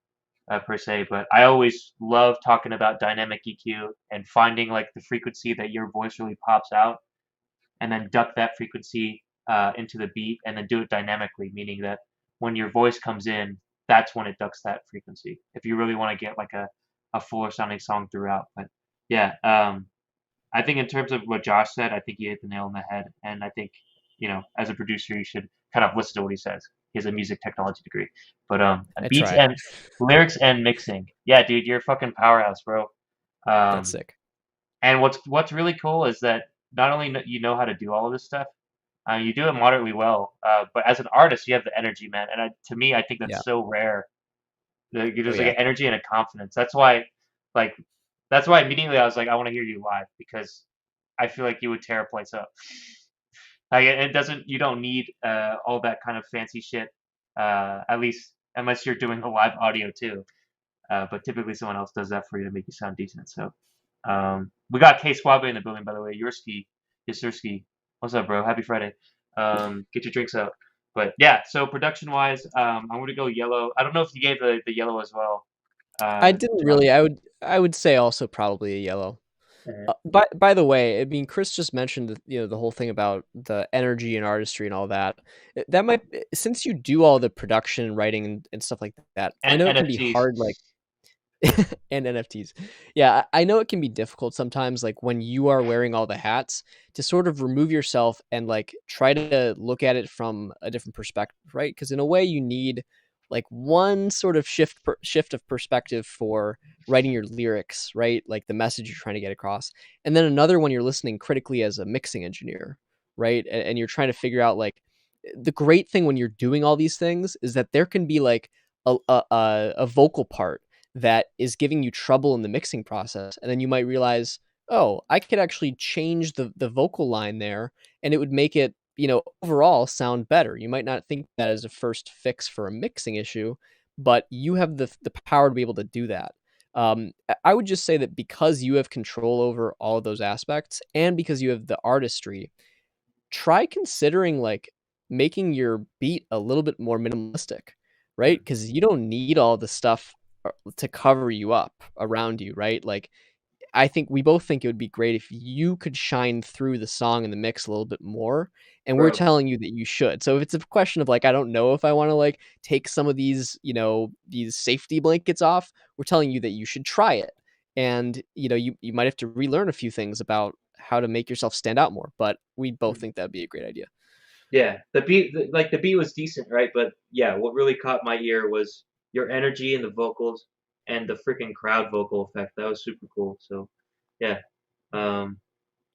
per se. But I always love talking about dynamic EQ and finding like the frequency that your voice really pops out, and then duck that frequency into the beat, and then do it dynamically, meaning that when your voice comes in, that's when it ducks that frequency. If you really want to get like a fuller sounding song throughout. But yeah, I think in terms of what Josh said, I think he hit the nail on the head. And I think, as a producer, you should kind of listen to what he says. He has a music technology degree. But I beats try. and lyrics and mixing. Yeah, dude, you're a fucking powerhouse, bro. That's sick. And what's really cool is that not only you know how to do all of this stuff, you do it moderately well. But as an artist, you have the energy, man. And to me, I think Yeah. that's so rare. There's like yeah. an energy and a confidence. Like, that's why immediately I was like, I want to hear you live because I feel like you would tear a place up. Like it doesn't. You don't need all that kind of fancy shit. At least unless you're doing a live audio too. But typically someone else does that for you to make you sound decent. So we got K Swabe in the building, by the way. Yurski, Ysurski. What's up, bro? Happy Friday. Get your drinks out. But yeah, so production wise, I'm gonna go yellow. I don't know if you gave the yellow as well. I didn't Josh. really. I would say also probably a yellow. By the way, I mean Chris just mentioned the whole thing about the energy and artistry and all that. That might, since you do all the production and writing and stuff like that. I And know it can be NFTs. hard, like and NFTs. Yeah, I know it can be difficult sometimes, like when you are wearing all the hats, to sort of remove yourself and like try to look at it from a different perspective, right? Because in a way, you need like one sort of shift of perspective for writing your lyrics, right? Like the message you're trying to get across, and then another when you're listening critically as a mixing engineer, right? And you're trying to figure out like the great thing when you're doing all these things is that there can be like a vocal part that is giving you trouble in the mixing process. And then you might realize, oh, I could actually change the vocal line there and it would make it, overall sound better. You might not think that as a first fix for a mixing issue, but you have the power to be able to do that. I would just say that because you have control over all of those aspects and because you have the artistry, try considering like making your beat a little bit more minimalistic, right? Because you don't need all the stuff to cover you up around you, right? Like I think we both think it would be great if you could shine through the song and the mix a little bit more, and we're Bro. telling you that you should. So if it's a question of like I don't know if I want to like take some of these, these safety blankets off, we're telling you that you should try it. And you might have to relearn a few things about how to make yourself stand out more, but we both think that'd be a great idea. Yeah, the beat was decent, right? But yeah, what really caught my ear was your energy and the vocals and the freaking crowd vocal effect. That was super cool. So, yeah, um,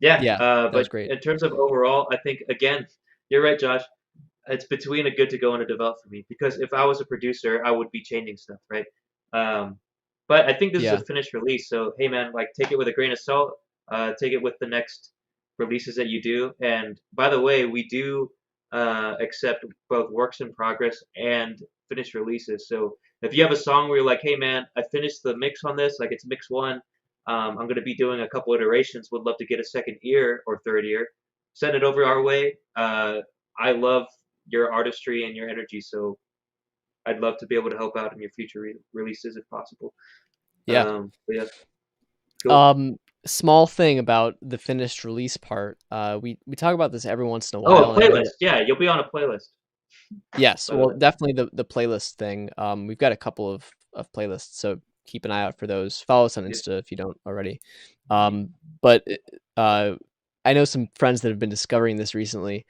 Yeah, that was but great. in terms of overall, I think again, you're right, Josh. It's between a good to go and a develop for me because if I was a producer, I would be changing stuff, right? Um, but I think this is Yeah. a finished release, so hey, man, like take it with a grain of salt. Take it with the next releases that you do. And by the way, we do accept both works in progress and finished releases. So if you have a song where you're like, hey, man, I finished the mix on this, like it's mix one. I'm going to be doing a couple iterations. Would love to get a second ear or third ear. Send it over our way. I love your artistry and your energy, so I'd love to be able to help out in your future releases if possible. Yeah. But yeah, cool. Small thing about the finished release part. We talk about this every once in a while. Oh, a playlist. Yeah, you'll be on a playlist. Yes, well, definitely the playlist thing. We've got a couple of playlists, so keep an eye out for those. Follow us on Insta if you don't already. But I know some friends that have been discovering this recently.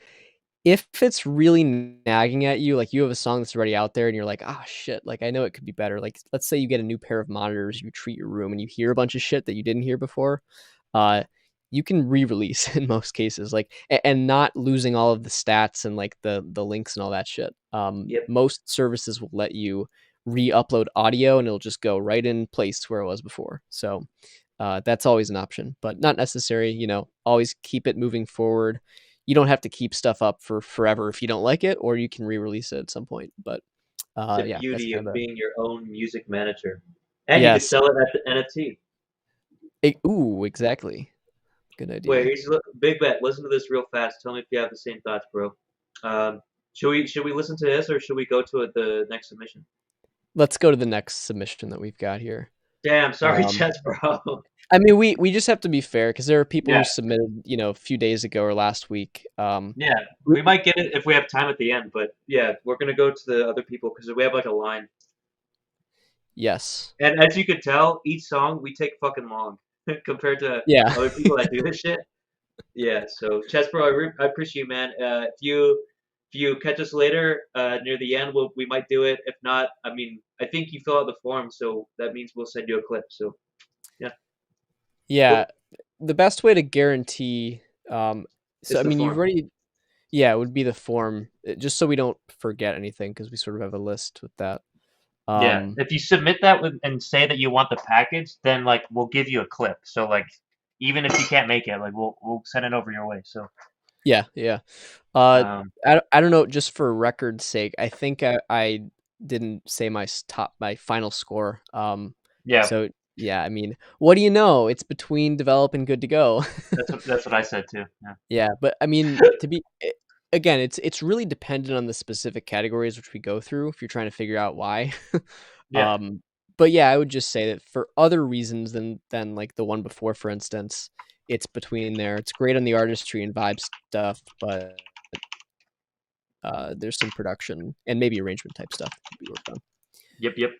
If it's really nagging at you, like you have a song that's already out there and you're like, ah, shit, like I know it could be better. Like let's say you get a new pair of monitors, you treat your room and you hear a bunch of shit that you didn't hear before. You can re-release in most cases, like and not losing all of the stats and like the links and all that shit. Most services will let you re-upload audio and it'll just go right in place to where it was before. So that's always an option, but not necessary. Always keep it moving forward. You don't have to keep stuff up for forever if you don't like it, or you can re-release it at some point. But the yeah, beauty that's of being your own music manager, and you could sell it at the NFT. Ooh, exactly. Good idea. Wait, big bet. Listen to this real fast. Tell me if you have the same thoughts, bro. Should we listen to this or should we go to the next submission? Let's go to the next submission that we've got here. Damn, sorry, Chess, bro. I mean, we just have to be fair because there are people Yeah. who submitted, a few days ago or last week. Yeah, we might get it if we have time at the end, but yeah, we're gonna go to the other people because we have like a line. Yes. And as you could tell, each song we take fucking long compared to Yeah. other people that do this shit. Yeah, so Chess Bro, I appreciate you, man. If you catch us later near the end, we might do it. If not, I mean, I think you fill out the form, so that means we'll send you a clip. So yeah, Yeah. The best way to guarantee, It's I the mean, you've form. already, yeah, it would be the form, just so we don't forget anything because we sort of have a list with that. Yeah, if you submit that and say that you want the package, then like we'll give you a clip. So like even if you can't make it, like we'll send it over your way. So Yeah. um, I don't know. Just for record's sake, I think I didn't say my final score. yeah, So yeah, I mean, what do you know? It's between develop and good to go. that's what I said too. Yeah. Yeah, but I mean, again, it's really dependent on the specific categories which we go through. If you're trying to figure out why, Yeah. but yeah, I would just say that for other reasons than like the one before, for instance, it's between there. It's great on the artistry and vibe stuff, but there's some production and maybe arrangement type stuff that could be worked on. Yep.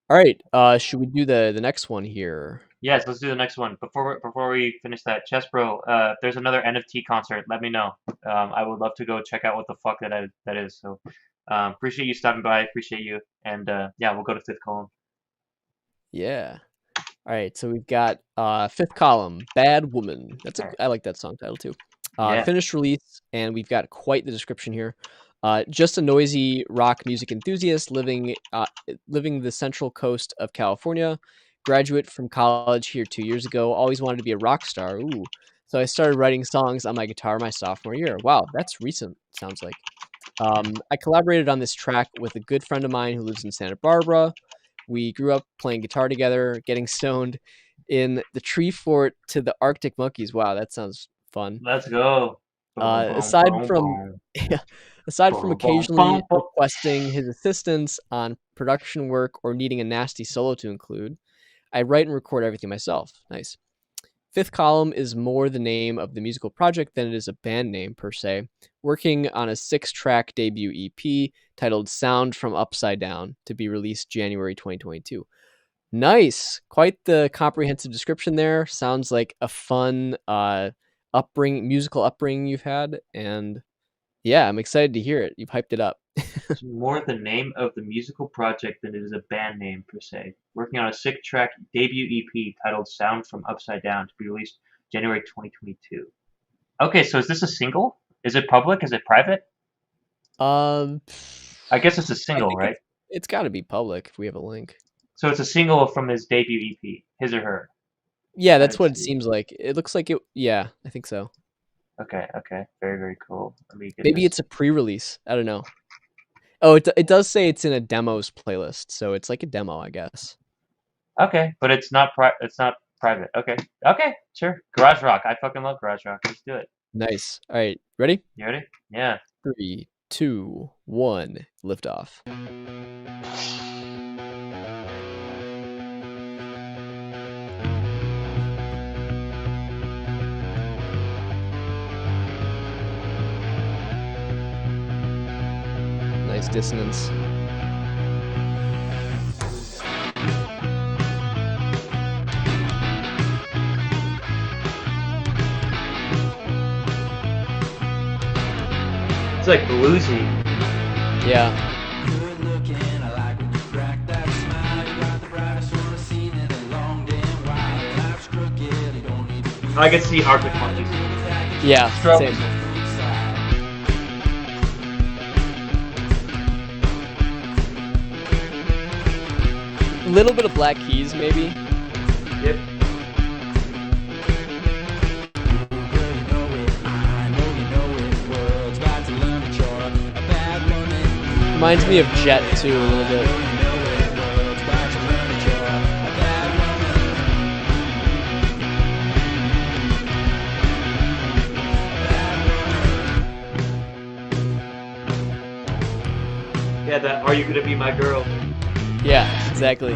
All right, should we do the next one here? Yes, let's do the next one. Before we finish that, Chess Bro, if there's another NFT concert, let me know. I would love to go check out what the fuck that is. So appreciate you stopping by. Appreciate you, and yeah, we'll go to fifth column. Yeah. All right, so we've got fifth column, Bad Woman. I like that song title too. Yeah. Finished release, and we've got quite the description here. Just a noisy rock music enthusiast living the central coast of California. Graduate from college here 2 years ago. Always wanted to be a rock star. Ooh. So I started writing songs on my guitar my sophomore year. Wow, that's recent, sounds like. I collaborated on this track with a good friend of mine who lives in Santa Barbara. We grew up playing guitar together, getting stoned in the tree fort to the Arctic Monkeys. Wow, that sounds fun. Let's go. Aside from occasionally requesting his assistance on production work or needing a nasty solo to include, I write and record everything myself. Nice. Fifth column is more the name of the musical project than it is a band name per se. Working on a 6-track debut EP titled Sound from Upside Down to be released January 2022. Nice. Quite the comprehensive description there. Sounds like a fun musical upbringing you've had, and yeah, I'm excited to hear it. You've hyped it up. It's more the name of the musical project than it is a band name per se. Working on a 6-track debut EP titled Sound from Upside Down to be released January 2022. Okay, so is this a single? Is it public? Is it private? I guess it's a single, right? It's got to be public if we have a link. So it's a single from his debut EP, his or her. Yeah, that's what it seems like. It looks like it. Yeah, I think so. Okay. Very, very cool. Maybe it's a pre-release. I don't know. Oh, it does say it's in a demos playlist, so it's like a demo, I guess. Okay, but it's not private. Okay, sure. Garage rock. I fucking love garage rock. Let's do it. Nice. All right, ready? You ready? Yeah. 3, 2, 1, lift off. Nice dissonance. It's like bluesy. Yeah. I can see Arctic Monkeys. Yeah, Stroke. same. Little bit of Black Keys, maybe. Yep. Reminds me of Jet too, a little bit. Yeah, that Are You Gonna Be My Girl? Yeah, exactly.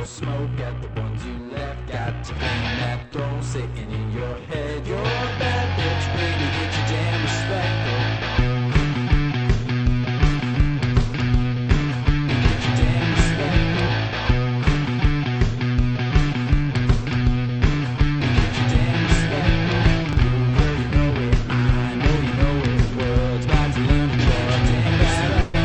smoke at the ones you left. Got to bang that throne sitting in your head. You're a bad bitch, really get your damn respect. Get your damn respect. Get your damn respect. You know it, I know you know it. World's about to learn to get your damn respect.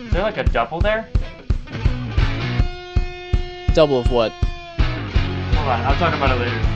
Is there like a double there? Double of what? Hold on, I'll talk about it later.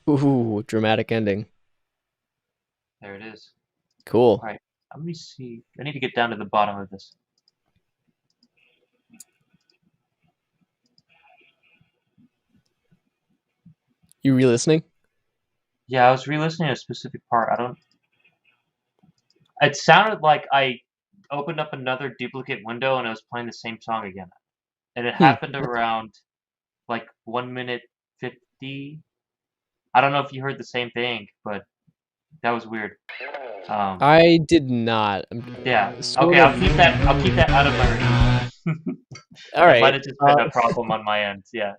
Ooh, dramatic ending. There it is. Cool. All right, let me see. I need to get down to the bottom of this. You re-listening? Yeah, I was re-listening to a specific part. It sounded like I opened up another duplicate window and I was playing the same song again. And it happened around like 1 minute 50. I don't know if you heard the same thing, but that was weird. I did not. Yeah. Sort Okay, of- I'll keep that out of my review. All That right. might have just been a problem on my end. Yeah.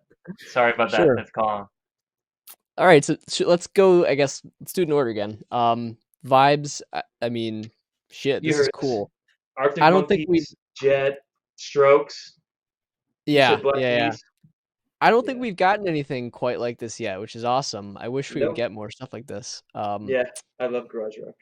Sorry about that. Sure. That's calm. All right, so let's go. I guess let's do it in order again. Vibes. I mean, shit. This is Yours. cool. Arctic I don't think Monkeys, Jet, Strokes. You Yeah, said Black yeah. Keys. I don't think Yeah. we've gotten anything quite like this yet, which is awesome. I wish we would Nope. get more stuff like this. Yeah, I love garage rock.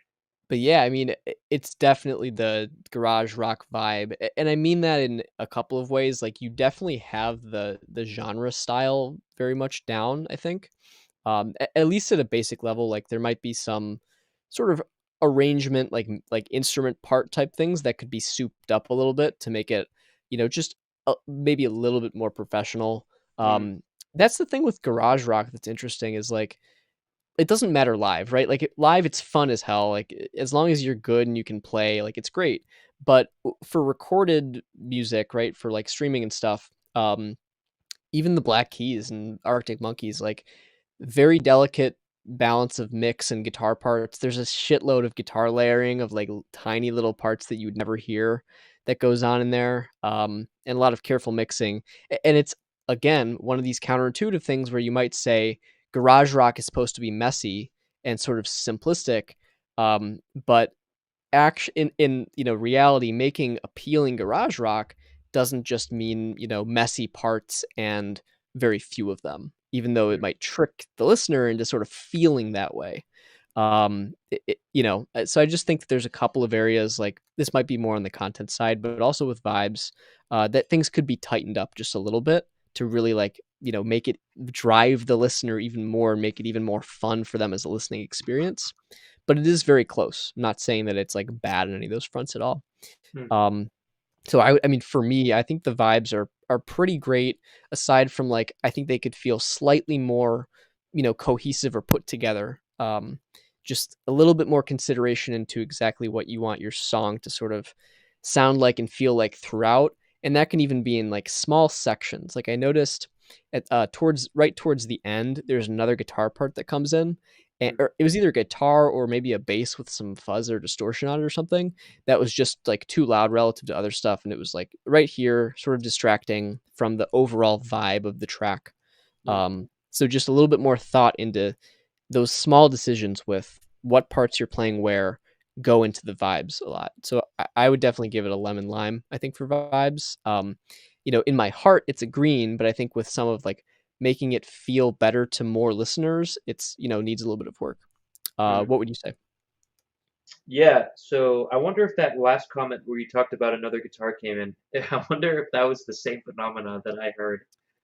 But yeah, I mean, it's definitely the garage rock vibe, and I mean that in a couple of ways. Like, you definitely have the genre style very much down, I think. At least at a basic level, like there might be some sort of arrangement, like instrument part type things that could be souped up a little bit to make it, just maybe a little bit more professional. That's the thing with garage rock that's interesting is like it doesn't matter live, right? Like live, it's fun as hell. Like as long as you're good and you can play, like it's great. But for recorded music, right, for like streaming and stuff, even the Black Keys and Arctic Monkeys, like very delicate balance of mix and guitar parts. There's a shitload of guitar layering of like tiny little parts that you would never hear that goes on in there, and a lot of careful mixing. And it's again one of these counterintuitive things where you might say garage rock is supposed to be messy and sort of simplistic, but in reality, making appealing garage rock doesn't just mean messy parts and very few of them, even though it might trick the listener into sort of feeling that way. So I just think that there's a couple of areas, like this might be more on the content side, but also with vibes, that things could be tightened up just a little bit to really make it drive the listener even more and make it even more fun for them as a listening experience. But it is very close. I'm not saying that it's like bad on any of those fronts at all. So I mean, for me, I think the vibes are pretty great. Aside from like, I think they could feel slightly more, cohesive or put together. Just a little bit more consideration into exactly what you want your song to sort of sound like and feel like throughout. And that can even be in like small sections. Like I noticed at towards the end, there's another guitar part that comes in. Or it was either guitar or maybe a bass with some fuzz or distortion on it or something that was just like too loud relative to other stuff. And it was like right here, sort of distracting from the overall vibe of the track. So just a little bit more thought into those small decisions with what parts you're playing where go into the vibes a lot. So I would definitely give it a lemon lime, I think, for vibes. In my heart, it's a green, but I think with some of like making it feel better to more listeners, it's needs a little bit of work. What would you say? Yeah, so I wonder if that last comment where you talked about another guitar came in, I wonder if that was the same phenomena that I heard.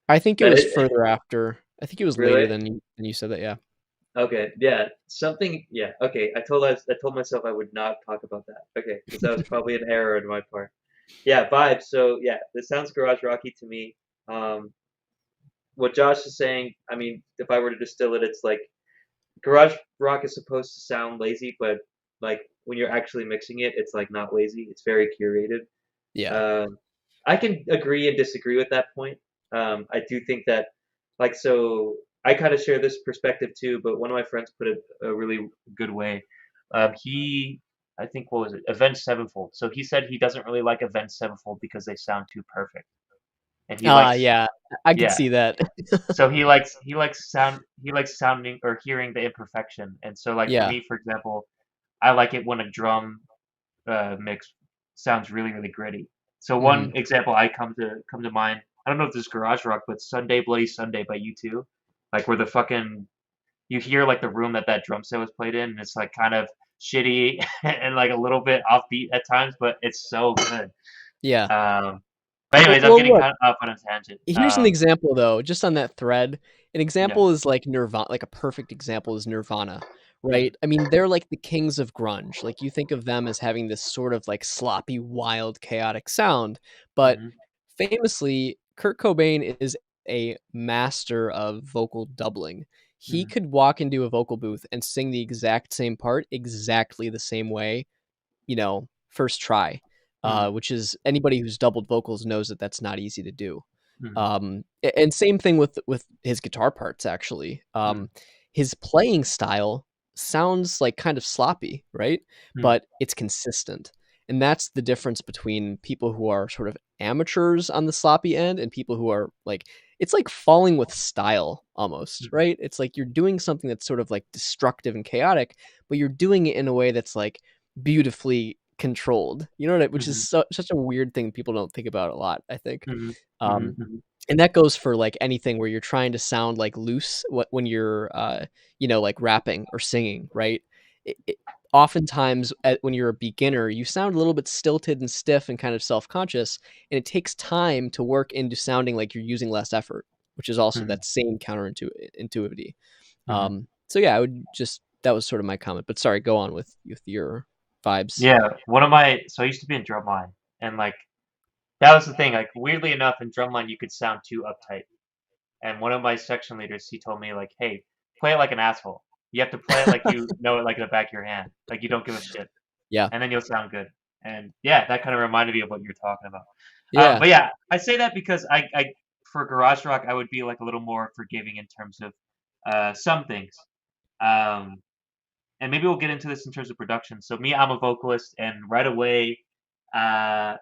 I think it That was it- further after. I think it was Really? later than you said that. Yeah. Okay, yeah, something, yeah, okay. I told myself I would not talk about that. Okay, because that was probably an error on my part. Yeah, vibes. So yeah, this sounds garage rocky to me. Um, what Josh is saying, I mean, if I were to distill it, it's like garage rock is supposed to sound lazy, but like when you're actually mixing it, it's like not lazy. It's very curated. Yeah. Um, I can agree and disagree with that point. I do think that, like, so I kind of share this perspective too, but one of my friends put it a really good way. I think, what was it? Avenged Sevenfold. So he said he doesn't really like Avenged Sevenfold because they sound too perfect, and he likes, Yeah, I could yeah. see that. So he likes sounding or hearing the imperfection, and so like for Yeah. me, for example, I like it when a drum mix sounds really, really gritty. So one Mhm. example I come to mind, I don't know if this is garage rock, but Sunday Bloody Sunday by U2, like where the fucking you hear like the room that that drum set was played in, and it's like kind of shitty and like a little bit offbeat at times, but it's so good. Yeah. Um, but Well, anyways, I'm well, getting look, kind of off on a tangent. here's an example though, just on that thread. An Yeah. example is like Nirvana, like a perfect example is Nirvana, right? I mean, they're like the kings of grunge. Like you think of them as having this sort of like sloppy, wild, chaotic sound, but Mm-hmm. famously, Kurt Cobain is a master of vocal doubling. He Mm-hmm. could walk into a vocal booth and sing the exact same part exactly the same way, first try, Mm-hmm. which is anybody who's doubled vocals knows that that's not easy to do. Mm-hmm. And same thing with his guitar parts. Actually, his playing style sounds like kind of sloppy, right? Mm-hmm. But it's consistent, and that's the difference between people who are sort of amateurs on the sloppy end and people who are like, it's like falling with style almost, Mm-hmm. right? It's like you're doing something that's sort of like destructive and chaotic, but you're doing it in a way that's like beautifully controlled. You know what? Which is Mm-hmm. such a weird thing people don't think about a lot, I think. Mm-hmm. Um, Mm-hmm. and that goes for like anything where you're trying to sound like loose when you're like rapping or singing, right? Oftentimes when you're a beginner, you sound a little bit stilted and stiff and kind of self-conscious, and it takes time to work into sounding like you're using less effort, which is also Mm-hmm. that same counterintuitivity. Mm-hmm. So yeah, I would just, that was sort of my comment. But sorry, go on with your vibes. Yeah, so I used to be in drumline, and like that was the thing. Like weirdly enough, in drumline you could sound too uptight. And one of my section leaders, he told me like, "Hey, play it like an asshole. You have to play it like you know it like in the back of your hand, like you don't give a shit, Yeah. and then you'll sound good." And yeah, that kind of reminded me of what you're talking about. Yeah. But yeah, I say that because I for garage rock I would be like a little more forgiving in terms of some things. Um, and maybe we'll get into this in terms of production. So me, I'm a vocalist, and right away, uh,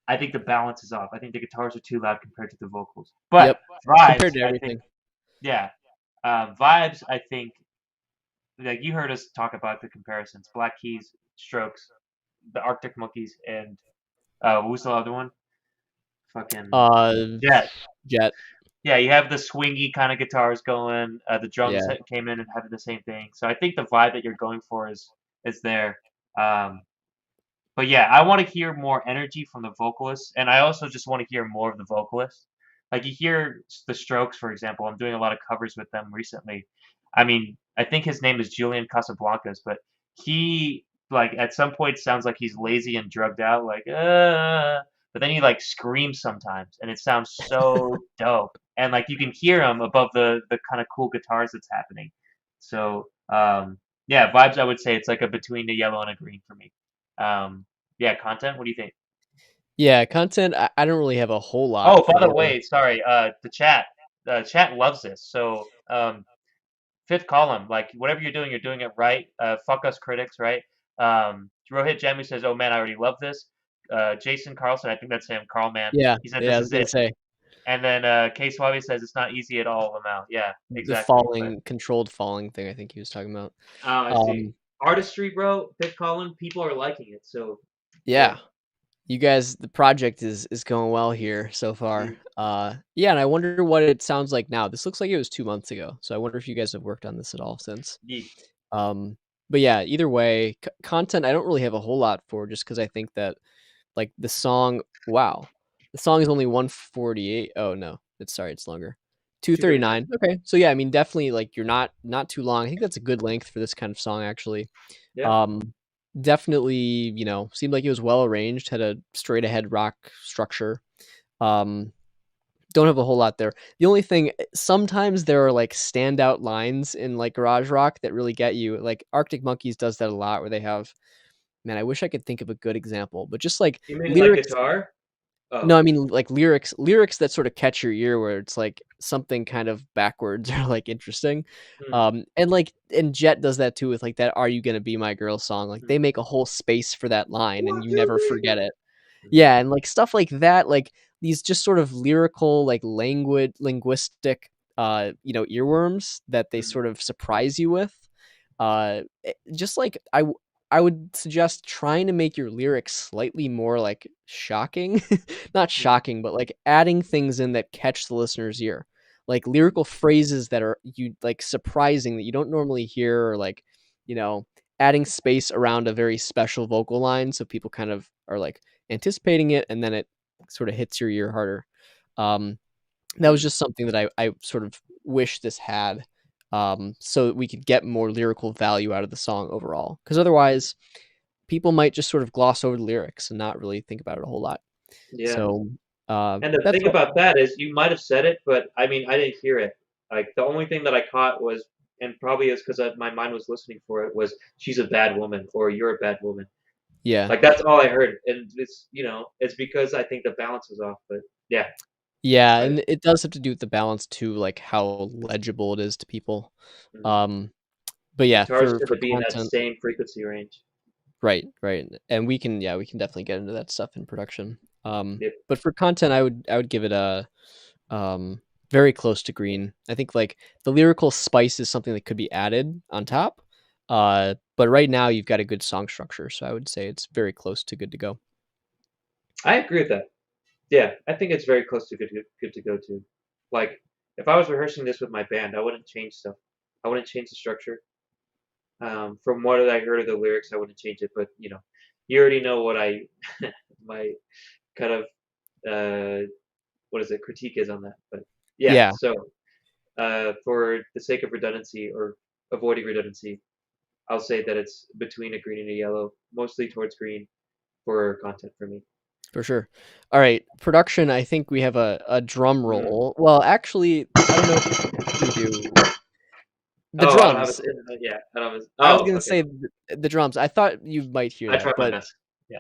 I think the balance is off. I think the guitars are too loud compared to the vocals. But Yep. Compared vibes, to I think, everything. yeah, vibes. I think like you heard us talk about the comparisons: Black Keys, Strokes, the Arctic Monkeys, and what was the other one? Fucking Uh, Jet. Jet. Yeah, you have the swingy kind of guitars going. The drums Yeah. came in and having the same thing. So I think the vibe that you're going for is there. Um, but yeah, I want to hear more energy from the vocalist, and I also just want to hear more of the vocalist. Like you hear the Strokes, for example. I'm doing a lot of covers with them recently. I mean, I think his name is Julian Casablancas, but he like at some point sounds like he's lazy and drugged out, like but then he like screams sometimes, and it sounds so dope. And like you can hear him above the kind of cool guitars that's happening. So yeah, vibes. I would say it's like a between a yellow and a green for me. Yeah, content. What do you think? Yeah, content, I don't really have a whole lot Oh, by the for. way, sorry. The chat loves this. So, fifth column, like whatever you're doing it right. Fuck us critics, right? Rohit Jamu says, "Oh man, I already love this." Jason Carlson, I think that's him, Carl Man. Yeah, He said, yeah, "This I was is gonna it." say, And then K Suave says, "It's not easy at all." Amount, yeah, the exactly. But falling controlled falling thing, I think he was talking about. oh, I see. Um, Artistry, bro. Fifth column, people are liking it. So yeah. yeah. You guys, the project is going well here so far. Mm, Yeah, and I wonder what it sounds like now. This looks like it was 2 months ago, so I wonder if you guys have worked on this at all since. yeah. Um, but yeah, either way, content I don't really have a whole lot for, just because I think that like the song, wow, the song is only 148. Oh no, it's longer. 2:39. Okay, so yeah, I mean, definitely like you're not too long. I think that's a good length for this kind of song, actually. Yeah. Definitely, seemed like it was well arranged. Had a straight ahead rock structure. Um, don't have a whole lot there. The only thing, sometimes there are like standout lines in like garage rock that really get you. Like Arctic Monkeys does that a lot, where they have, man, I wish I could think of a good example, but just like You mean like lyrics. guitar? No, Oh. I mean like lyrics that sort of catch your ear, where it's like something kind of backwards or like interesting. Hmm. And Jet does that too with like that "Are You Gonna Be My Girl" song. Like they Hmm. make a whole space for that line, and One, you two, never three, forget go. it. Mhm. Yeah, and like stuff like that, like these just sort of lyrical, like linguistic, earworms that they Mhm. sort of surprise you with. Just like I would suggest trying to make your lyrics slightly more like shocking, not Mhm. shocking, but like adding things in that catch the listener's ear, like lyrical phrases that are you like surprising that you don't normally hear, or like, you know, adding space around a very special vocal line so people kind of are like anticipating it, and then it sort of hits your ear harder. Um, that was Mhm. just something that I sort of wish this had, so that we could get more lyrical value out of the song overall. Because otherwise, people might just sort of gloss over the lyrics and not really think about it a whole lot. Yeah. So And the that's thing what, about that is you might have said it, but I mean, I didn't hear it. Like the only thing that I caught was, and probably is because my mind was listening for it, was "she's a bad woman" or "you're a bad woman." yeah. Like that's all I heard, and it's because I think the balance is off. But yeah, Yeah, I, and it does have to do with the balance too, like how legible it is to people. mhm. Um, but yeah, Guitars for tend to be in that content, same frequency range. right, right. And we can definitely get into that stuff in production. Yep. But for content, I would give it a very close to green. I think like the lyrical spice is something that could be added on top. But right now you've got a good song structure, so I would say it's very close to good to go. I agree with that. Yeah, I think it's very close to good to go to. Like if I was rehearsing this with my band, I wouldn't change stuff. I wouldn't change the structure. From what I heard of the lyrics, I wouldn't change it. But you already know what I my kind of what is it critique is on that. But yeah, Yeah, so for the sake of redundancy or avoiding redundancy, I'll say that it's between a green and a yellow, mostly towards green for content for me. for sure. All right, production. I think we have a drum Mm. roll. Well, actually, I don't know if we do the Oh, I don't have it. drums. Yeah, I don't have it. I was Oh, gonna okay. say the drums. I thought you might hear I that, tried my but best. Yeah.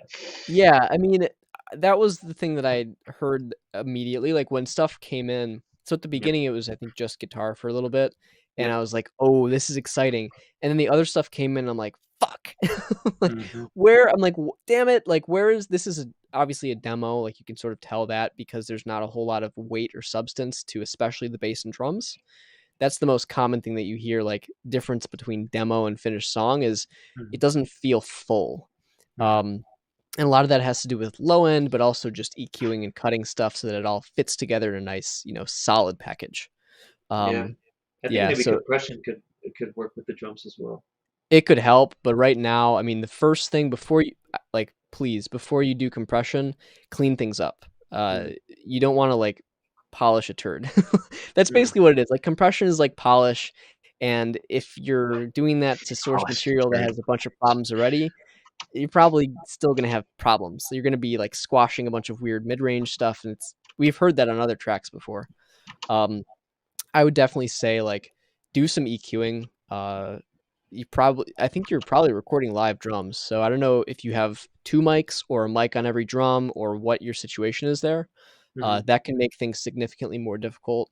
yeah, I mean, that was the thing that I heard immediately, like, when stuff came in. So at the Yep. beginning, it was, I think, just guitar for a little bit, and Yep. I was like, "Oh, this is exciting." And then the other stuff came in, I'm like, "Fuck." Like, Mhm. where I'm like, "Damn it, like, where is this?" Is obviously a demo, like, you can sort of tell that because there's not a whole lot of weight or substance to especially the bass and drums. That's the most common thing that you hear, like, difference between demo and finished song is it Mhm. doesn't feel full. Mhm. Um and a lot of that has to do with low end, but also just EQing and cutting stuff so that it all fits together in a nice, solid package. Yeah. Um, I think yeah, maybe so compression could work with the drums as well. it could help, but right now, I mean, the first thing before you, like, please, before you do compression, clean things up. Mm. You don't want to like polish a turd. That's Mm. basically what it is. Like compression is like polish, and if you're doing that to source Polished material that turd. has a bunch of problems already, you're probably still gonna have problems. So you're gonna be like squashing a bunch of weird mid-range stuff, and we've heard that on other tracks before. Um, I would definitely say like do some EQing. I think you're probably recording live drums, so I don't know if you have two mics or a mic on every drum or what your situation is there. Mhm. That can make things significantly more difficult.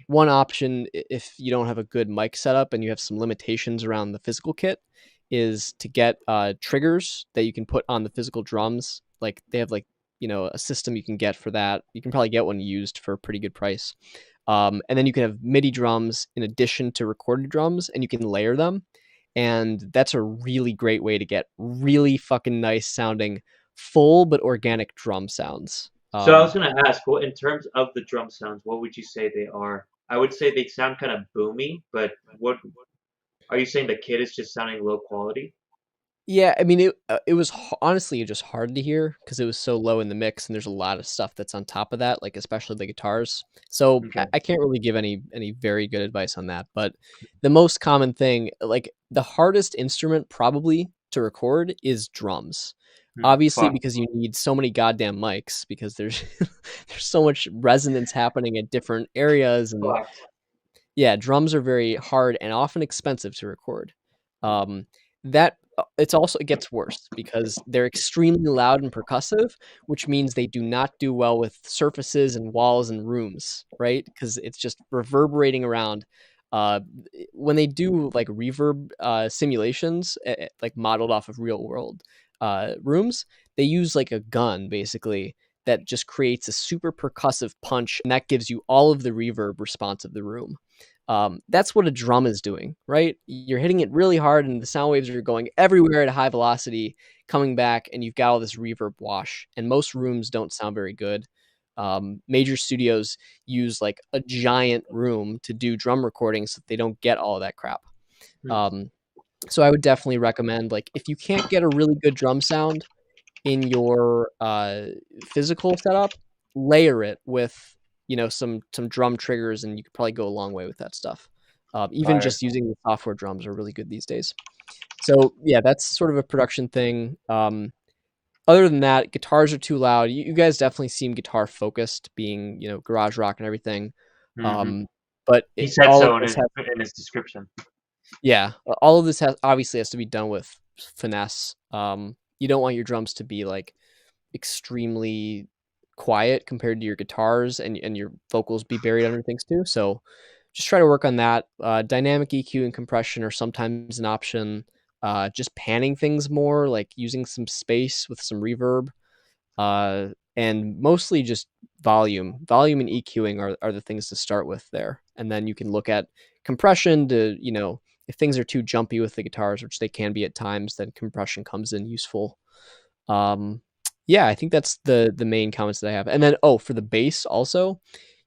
One option, if you don't have a good mic setup and you have some limitations around the physical kit, is to get triggers that you can put on the physical drums. Like they have like a system you can get for that. You can probably get one used for a pretty good price. And then you can have MIDI drums in addition to recorded drums, and you can layer them. And that's a really great way to get really fucking nice sounding, full but organic drum sounds. So I was gonna ask, well, in terms of the drum sounds, what would you say they are? I would say they sound kind of boomy, but what are you saying? The kit is just sounding low quality? Yeah, I mean, it was honestly just hard to hear because it was so low in the mix, and there's a lot of stuff that's on top of that, like especially the guitars. So Okay. I can't really give any very good advice on that. But the most common thing, like the hardest instrument probably to record, is drums. Obviously, Fuck. because you need so many goddamn mics, because there's there's so much resonance happening at different areas, and Fuck. yeah, drums are very hard and often expensive to record. That it's also it gets worse because they're extremely loud and percussive, which means they do not do well with surfaces and walls and rooms, right? Because it's just reverberating around. Uh, when they do like reverb simulations, like modeled off of real world rooms, they use like a gun basically that just creates a super percussive punch, and that gives you all of the reverb response of the room. That's what a drum is doing, right? You're hitting it really hard, and the sound waves are going everywhere at a high velocity, coming back, and you've got all this reverb wash. And most rooms don't sound very good. Major studios use like a giant room to do drum recordings so that they don't get all of that crap. Um, so I would definitely recommend, like, if you can't get a really good drum sound in your physical setup, layer it with some drum triggers, and you could probably go a long way with that stuff. Even Fire. just using the software drums are really good these days. So yeah, that's sort of a production thing. Other than that, guitars are too loud. You guys definitely seem guitar focused, being garage rock and everything. Mm-hmm. Um, but He said all of so in this his has, in his description. yeah, all of this obviously has to be done with finesse. You don't want your drums to be like extremely quiet compared to your guitars, and your vocals be buried under things too. So just try to work on that. Dynamic EQ and compression are sometimes an option. Just panning things more, like using some space with some reverb, and mostly just volume. Volume and EQing are the things to start with there. And then you can look at compression to, if things are too jumpy with the guitars, which they can be at times, then compression comes in useful. Um, yeah, I think that's the main comments that I have. And then for the bass also,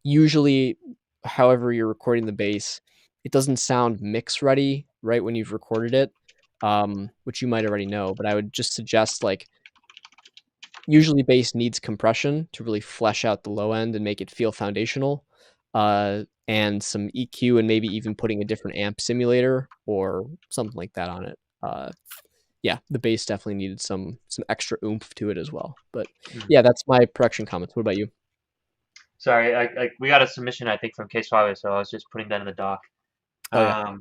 usually however you're recording the bass, it doesn't sound mix ready right when you've recorded it, which you might already know, but I would just suggest, like, usually bass needs compression to really flesh out the low end and make it feel foundational. And some EQ, and maybe even putting a different amp simulator or something like that on it. Yeah, the bass definitely needed some extra oomph to it as well. But yeah, that's my production comments. What about you? Sorry, we got a submission, I think, from Case Suave, so I was just putting that in the doc. Oh yeah.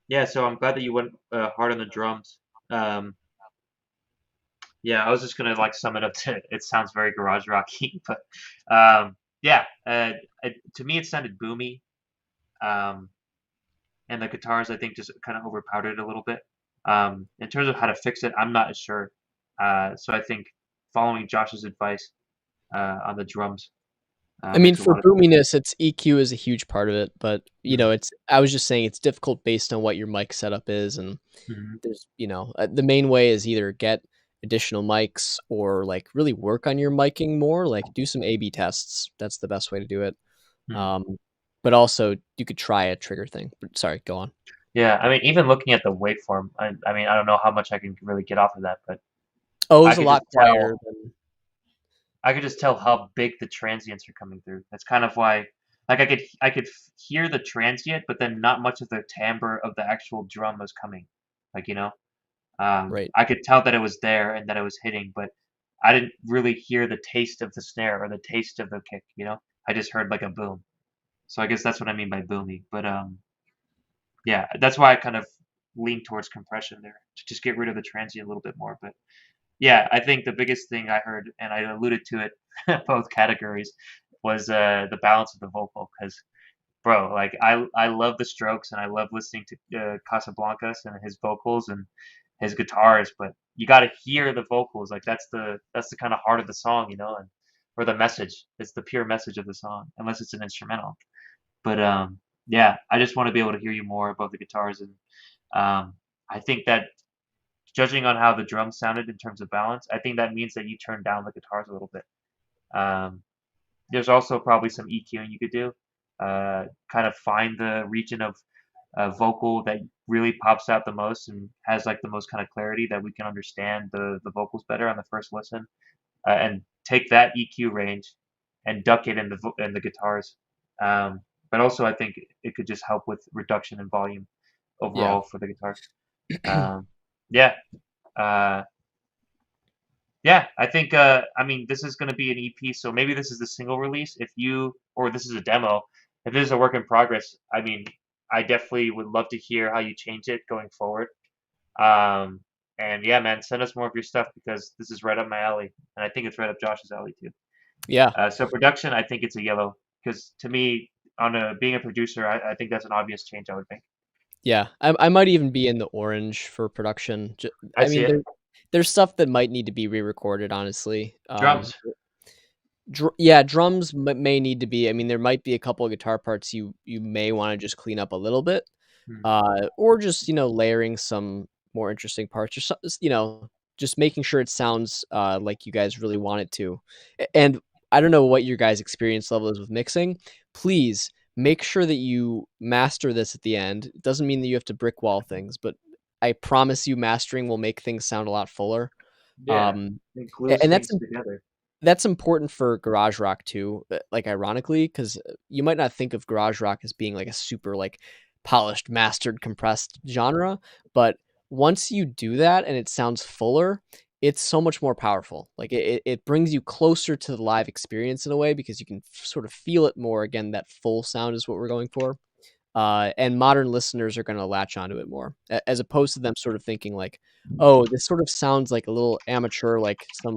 Yeah, so I'm glad that you went hard on the drums. Yeah, I was just gonna like sum it up to it sounds very garage rocky, but yeah, to me it sounded boomy, um, and the guitars I think just kind of overpowered it a little bit. In terms of how to fix it, I'm not as sure. So I think following Josh's advice on the drums I mean, makes a for lot of sense. boominess, it's EQ is a huge part of it, but Mhm, I was just saying it's difficult based on what your mic setup is, and mhm, there's the main way is either get additional mics or like really work on your miking more, like do some A/B tests. That's the best way to do it. mhm. Um, but also you could try a trigger thing. But sorry, go on. Yeah, I mean, even looking at the waveform, I mean, I don't know how much I can really get off of that, but Oh, it I was a could just lot tell. quieter than I could just tell how big the transients are coming through. That's kind of why, like, I could hear the transient, but then not much of the timbre of the actual drum was coming. Like, right. I could tell that it was there and that it was hitting, but I didn't really hear the taste of the snare or the taste of the kick. I just heard like a boom. So I guess that's what I mean by boomy. But yeah, that's why I kind of lean towards compression there to just get rid of the transient a little bit more. But yeah, I think the biggest thing I heard, and I alluded to it, both categories, was the balance of the vocal. Because, bro, like I love the Strokes, and I love listening to Casablancas and his vocals and his guitars, but you got to hear the vocals. Like that's the kind of heart of the song, and or the message. It's the pure message of the song, unless it's an instrumental. But yeah, I just want to be able to hear you more above the guitars, and I think that judging on how the drums sounded in terms of balance, I think that means that you turned down the guitars a little bit. Um, there's also probably some EQing you could do. Kind of find the region of vocal that really pops out the most and has like the most kind of clarity that we can understand the vocals better on the first listen, and take that EQ range and duck it in the guitars. But also, I think it could just help with reduction in volume overall for the guitar. Yeah. Uh, yeah, I think, I mean, this is going to be an EP, so maybe this is the single release. Or this is a demo. If this is a work in progress, I mean, I definitely would love to hear how you change it going forward. And yeah, man, send us more of your stuff because this is right up my alley, and I think it's right up Josh's alley too. Yeah. So production, I think it's a yellow because to me, being a producer, I think that's an obvious change I would make. Yeah. I might even be in the orange for production. I I see mean, it. there's stuff that might need to be re-recorded, honestly. Drums. Yeah, drums may need to be. I mean, there might be a couple of guitar parts you may want to just clean up a little bit, or just layering some more interesting parts, or just making sure it sounds like you guys really want it to. And I don't know what your guys' experience level is with mixing. Please make sure that you master this at the end. It doesn't mean that you have to brick wall things, but I promise you, mastering will make things sound a lot fuller. Yeah, it glues And things together. that's important for garage rock too, like ironically, because you might not think of garage rock as being like a super like polished, mastered, compressed genre, but once you do that and it sounds fuller, it's so much more powerful. Like it brings you closer to the live experience in a way because you can sort of feel it more. Again, that full sound is what we're going for. And modern listeners are going to latch onto it more, as opposed to them sort of thinking like, oh, this sort of sounds like a little amateur, like some,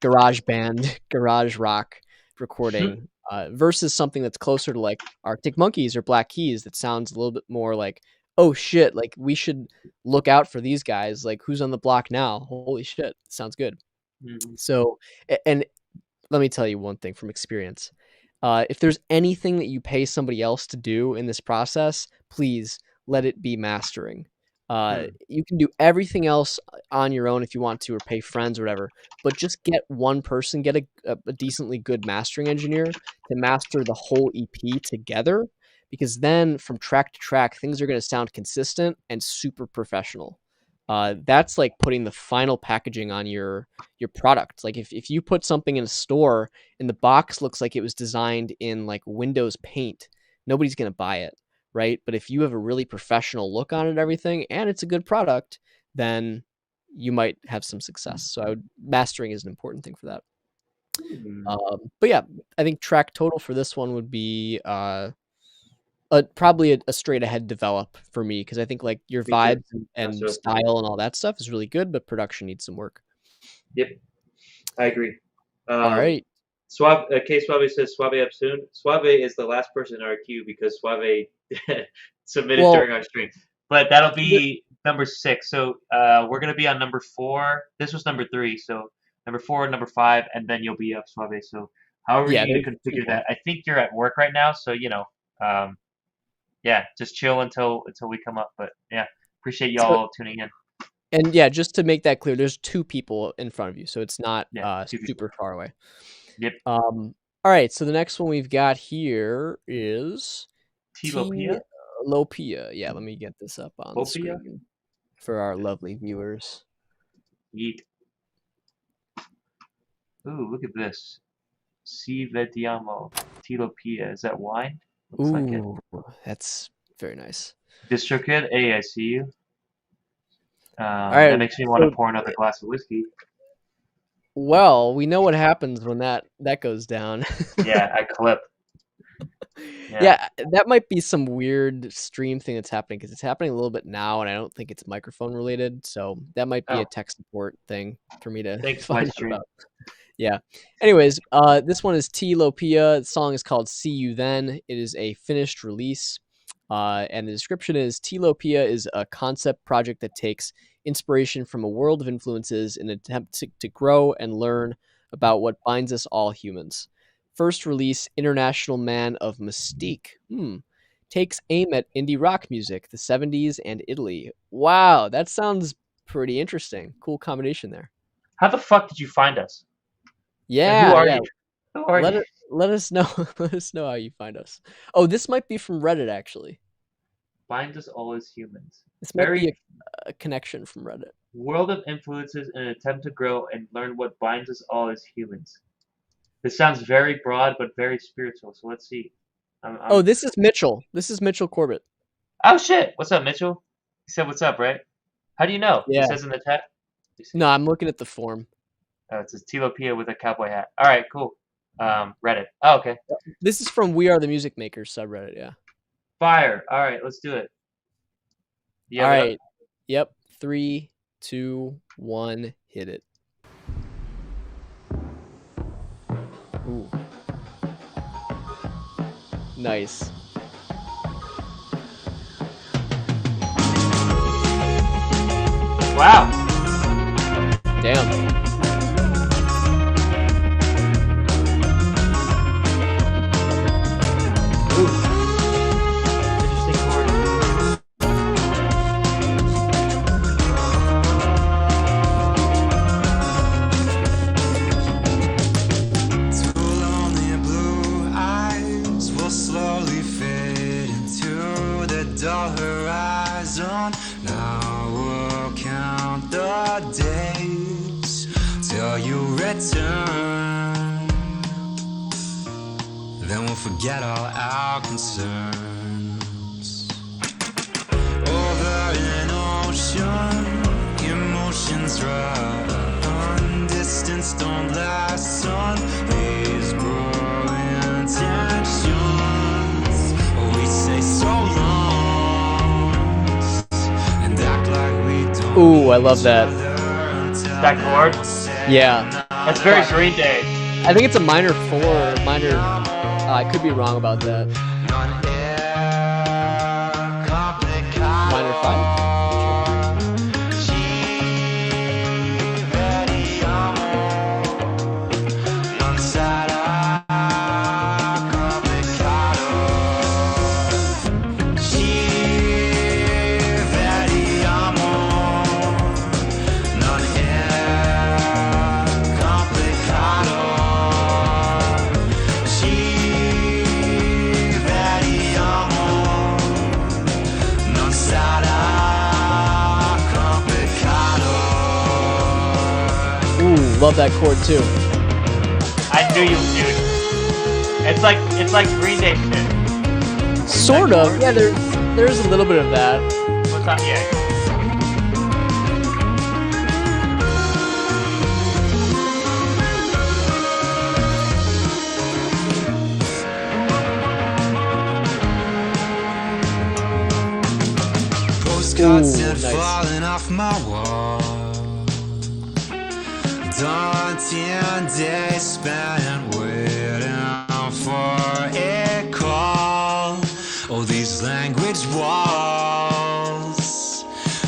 garage band, garage rock recording, versus something that's closer to like Arctic Monkeys or Black Keys that sounds a little bit more like, oh shit, like we should look out for these guys. Like, who's on the block now? Holy shit, sounds good. So, and let me tell you one thing from experience. If there's anything that you pay somebody else to do in this process, please let it be mastering. You can do everything else on your own if you want to, or pay friends or whatever, but just get one person, get a decently good mastering engineer to master the whole EP together, because then from track to track, things are going to sound consistent and super professional. That's like putting the final packaging on your product. Like if you put something in a store and the box looks like it was designed in like Windows Paint, nobody's going to buy it, right? But if you have a really professional look on it and everything, and it's a good product, then you might have some success. So mastering is an important thing for that. But yeah, I think track total for this one would be probably a straight ahead develop for me, because I think like your vibes and style and all that stuff is really good, but production needs some work. Yep, I agree. All right. Suave says Suave up soon. Suave is the last person in our queue because Suave submitted during our stream. But that'll be number 6. So we're gonna be on number 4. This was number 3. So number 4, number 5, and then you'll be up, Suave. So however you need to configure that. I think you're at work right now, so yeah, just chill until we come up. But yeah, appreciate y'all tuning in. And yeah, just to make that clear, there's 2 people in front of you, so it's not super far away. Yep. All right, so the next one we've got here is T-Lopia. Yeah, let me get this up on the screen for our lovely viewers. Yeet. Ooh, look at this. Si vediamo. T-Lopia. Is that wine? Looks like it. That's very nice. DistroKid, hey, I see you. All right, that makes me want to pour another glass of whiskey. Well, we know what happens when that goes down. Yeah, I clip. Yeah, that might be some weird stream thing that's happening, because it's happening a little bit now, and I don't think it's microphone related. So that might be a tech support thing for me to find out about. Yeah. Anyways, this one is T-Lopia. The song is called See You Then. It is a finished release. And the description is T-Lopia is a concept project that takes inspiration from a world of influences in an attempt to grow and learn about what binds us all humans. First release, International Man of Mystique. Takes aim at indie rock music, the 70s, and Italy. Wow, that sounds pretty interesting. Cool combination there. How the fuck did you find us? Yeah, who are you? Who are you? Let us know. Let us know how you find us. Oh, this might be from Reddit, actually. binds us all as humans. This might Very be a connection from Reddit. world of influences in an attempt to grow and learn what binds us all as humans. This sounds very broad but very spiritual. So let's see. Oh, this is Mitchell. This is Mitchell Corbett. Oh shit! What's up, Mitchell? He said, "What's up?" Right? How do you know? Yeah. It says in the chat. No, I'm looking at the form. Oh, it says Tilapia with a cowboy hat. All right, cool. Reddit. Oh, okay. This is from We Are the Music Makers subreddit. Yeah. Fire. All right, let's do it. You All have it up? right. Yep. 3, 2, 1. Hit it. Ooh. Nice. Wow. Damn. Ooh. Interesting chord. Two lonely blue eyes will slowly fade into the dull horizon. Now we'll count the days till you return. Then we'll forget all our concerns. Over an ocean, emotions run. Distance don't last, son. These growing tensions. We say so long and act like we don't. Ooh, I love that. That chord? Yeah. That's very Green Day. I think it's a minor 4 or minor. I could be wrong about that. Minor 5. Love that chord too. I knew you would, dude. It's like Green Day shit. Sort of. Yeah, there's a little bit of that. What's that? Yeah. Postcards Ooh, and nice. falling off my wall. Daunting days spent waiting for a call. Oh, these language walls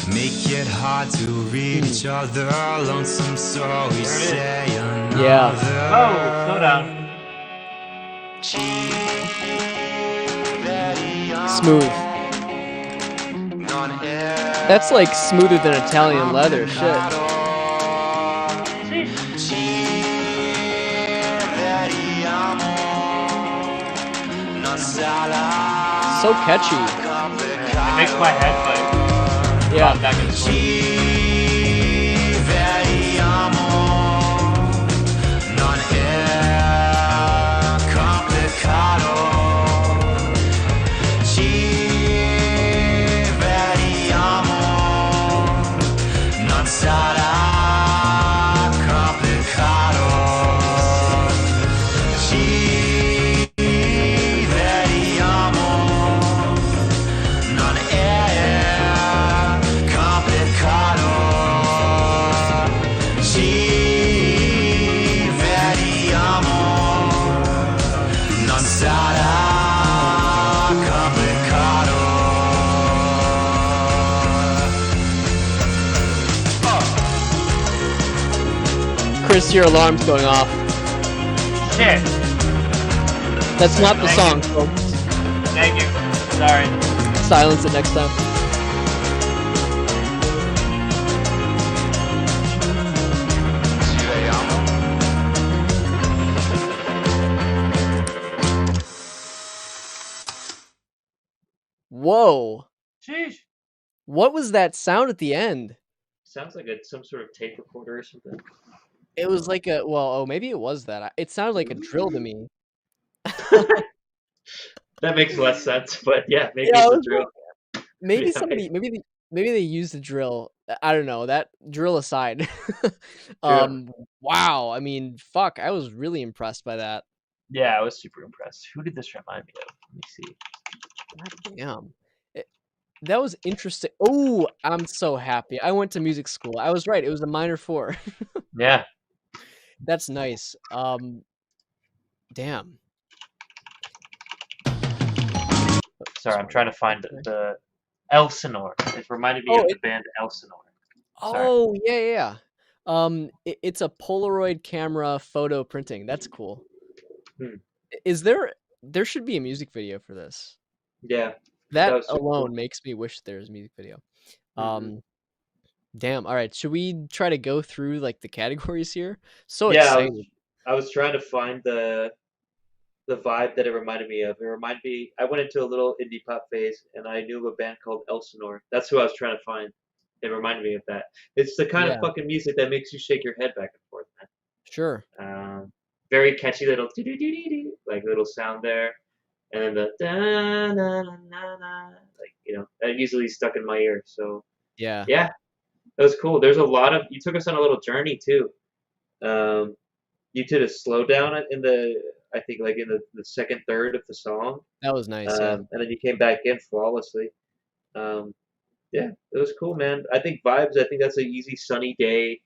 make it hard to read each other. Lonesome, so we say another. Yeah. Oh, slow down. Smooth. That's like smoother than Italian leather. Shit. So catchy. It makes my head like Yeah. back in the Chris, your alarm's going off. shit. That's not the Thank song, folks. Thank you. Sorry. Silence it next time. Whoa. Sheesh. What was that sound at the end? Sounds like some sort of tape recorder or something. It was like a maybe it was that. It sounded like a drill to me. That makes less sense, but yeah, maybe Yeah, it's I a was drill. like, maybe Yeah, maybe they used a drill. I don't know. That drill aside. true. Wow. I mean, fuck. I was really impressed by that. Yeah, I was super impressed. Who did this remind me of? Let me see. God damn. That was interesting. Oh, I'm so happy. I went to music school. I was right. It was a minor 4. Yeah. That's nice. Damn. Sorry, I'm trying to find Okay. the Elsinore. It reminded me Oh, of the band Elsinore. Sorry. oh, yeah. It's a Polaroid camera photo printing. That's cool. Hmm. Is there should be a music video for this. Yeah, that That was super alone cool. makes me wish there was a music video. Mhm. Damn. All right. Should we try to go through like the categories here? So Yeah, excited. I was trying to find the vibe that it reminded me of. It reminded me. I went into a little indie pop phase, and I knew of a band called Elsinore. That's who I was trying to find. It reminded me of that. It's the kind of Yeah, fucking music that makes you shake your head back and forth, sure. man. Very catchy little doo-doo-doo-doo-doo, like little sound there, and then the da na na na na, like that usually stuck in my ear. So Yeah. yeah, that was cool. There's a lot of you took us on a little journey too. Um, you did a slowdown in the I think like in the second third of the song, That was nice. Yeah. and then you came back in flawlessly. Um, yeah, it was cool, man. I think vibes. I think that's an easy sunny day.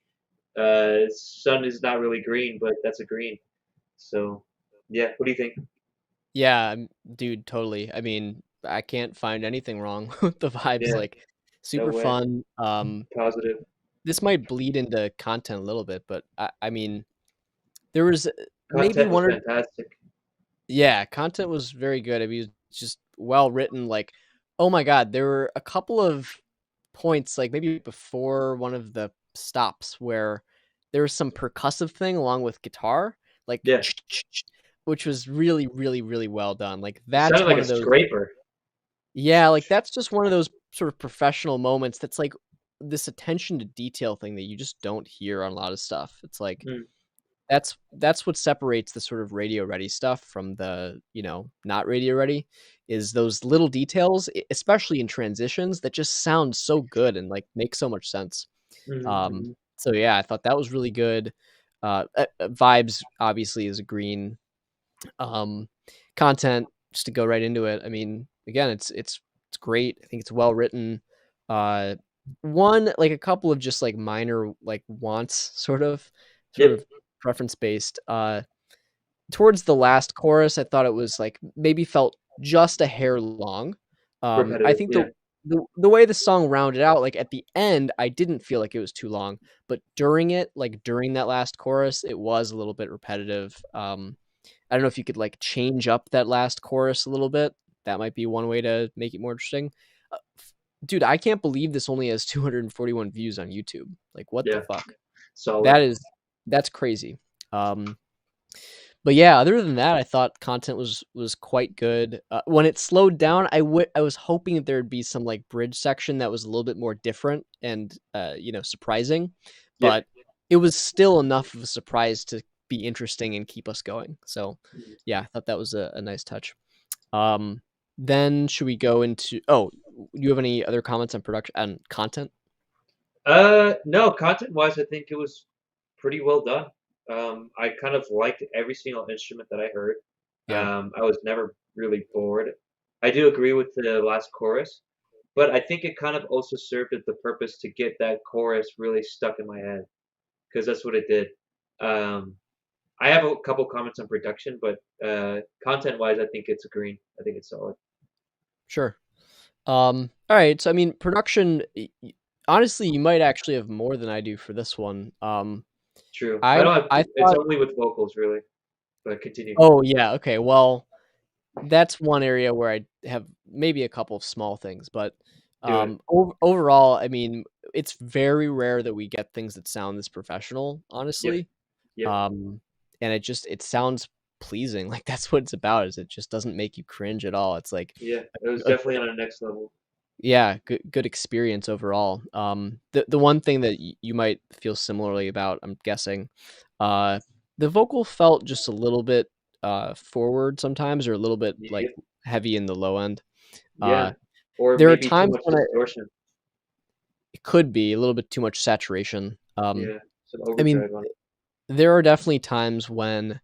Sun is not really green, but that's a green. So yeah, what do you think? Yeah, dude, totally. I mean, I can't find anything wrong with the vibes. Yeah, Like, no super way. fun. Positive. This might bleed into content a little bit, but I mean, there was maybe Content was one or fantastic. yeah, content was very good. I mean, it's just well written. Like, oh my god, there were a couple of points, like maybe before one of the stops, where there was some percussive thing along with guitar, like, Yeah, which was really, really, really well done. Like, it that's sounded like one a of those. scraper. Yeah, like that's just one of those sort of professional moments that's like this attention to detail thing that you just don't hear on a lot of stuff. It's like Mm, that's what separates the sort of radio ready stuff from the, not radio ready is those little details, especially in transitions that just sound so good and like make so much sense. mhm. So yeah, I thought that was really good. Vibes obviously is a green. Um, Content, just to go right into it. I mean, again, it's great. I think it's well written. Uh, one like a couple of just like minor like wants, sort Yep, of preference based. Towards the last chorus, I thought it was like maybe felt just a hair long. I repetitive. think Yeah. the way the song rounded out, like at the end, I didn't feel like it was too long, but during it, like during that last chorus, it was a little bit repetitive. I don't know if you could like change up that last chorus a little bit. That might be one way to make it more interesting. Dude, I can't believe this only has 241 views on YouTube. Like, what the Yeah. fuck? Solid. That's crazy. Um, but yeah, other than that, I thought content was quite good. When it slowed down, I was hoping that there would be some like bridge section that was a little bit more different and surprising, Yep. but it was still enough of a surprise to be interesting and keep us going. So Mhm. yeah, I thought that was a nice touch. Um, then should we go into? Oh, do you have any other comments on production and content? No, content-wise, I think it was pretty well done. I kind of liked every single instrument that I heard. Yeah, I was never really bored. I do agree with the last chorus, but I think it kind of also served the purpose to get that chorus really stuck in my head because that's what it did. Um, I have a couple comments on production, but content-wise, I think it's a green. I think it's solid. sure. All right. So I mean, production. Honestly, you might actually have more than I do for this one. True. I I don't have. I It's thought. only with vocals, really. But continue. Oh yeah. Okay. Well, that's one area where I have maybe a couple of small things, but Do it. overall, I mean, it's very rare that we get things that sound this professional, Yep. honestly. Yep. Um, and it sounds pleasing. Like that's what it's about. Is it just doesn't make you cringe at all. It's like Yeah. It was a definitely on a next level. Yeah, good experience overall. The one thing that you might feel similarly about, I'm guessing, uh, the vocal felt just a little bit forward sometimes, or a little bit like Yep. heavy in the low end. Yeah. Uh, Or there are maybe too times much when distortion. it could be a little bit too much saturation. Yeah. Some I mean, overdrive on it. there are definitely times when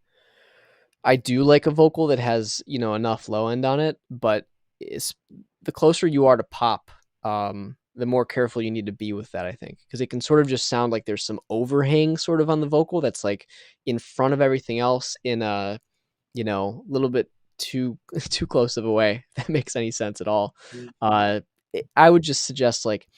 I do like a vocal that has, enough low end on it, but it's the closer you are to pop, the more careful you need to be with that, I think, because it can sort of just sound like there's some overhang sort of on the vocal that's like in front of everything else in a, little bit too too close of a way. If that makes any sense at all. Mm. I would just suggest like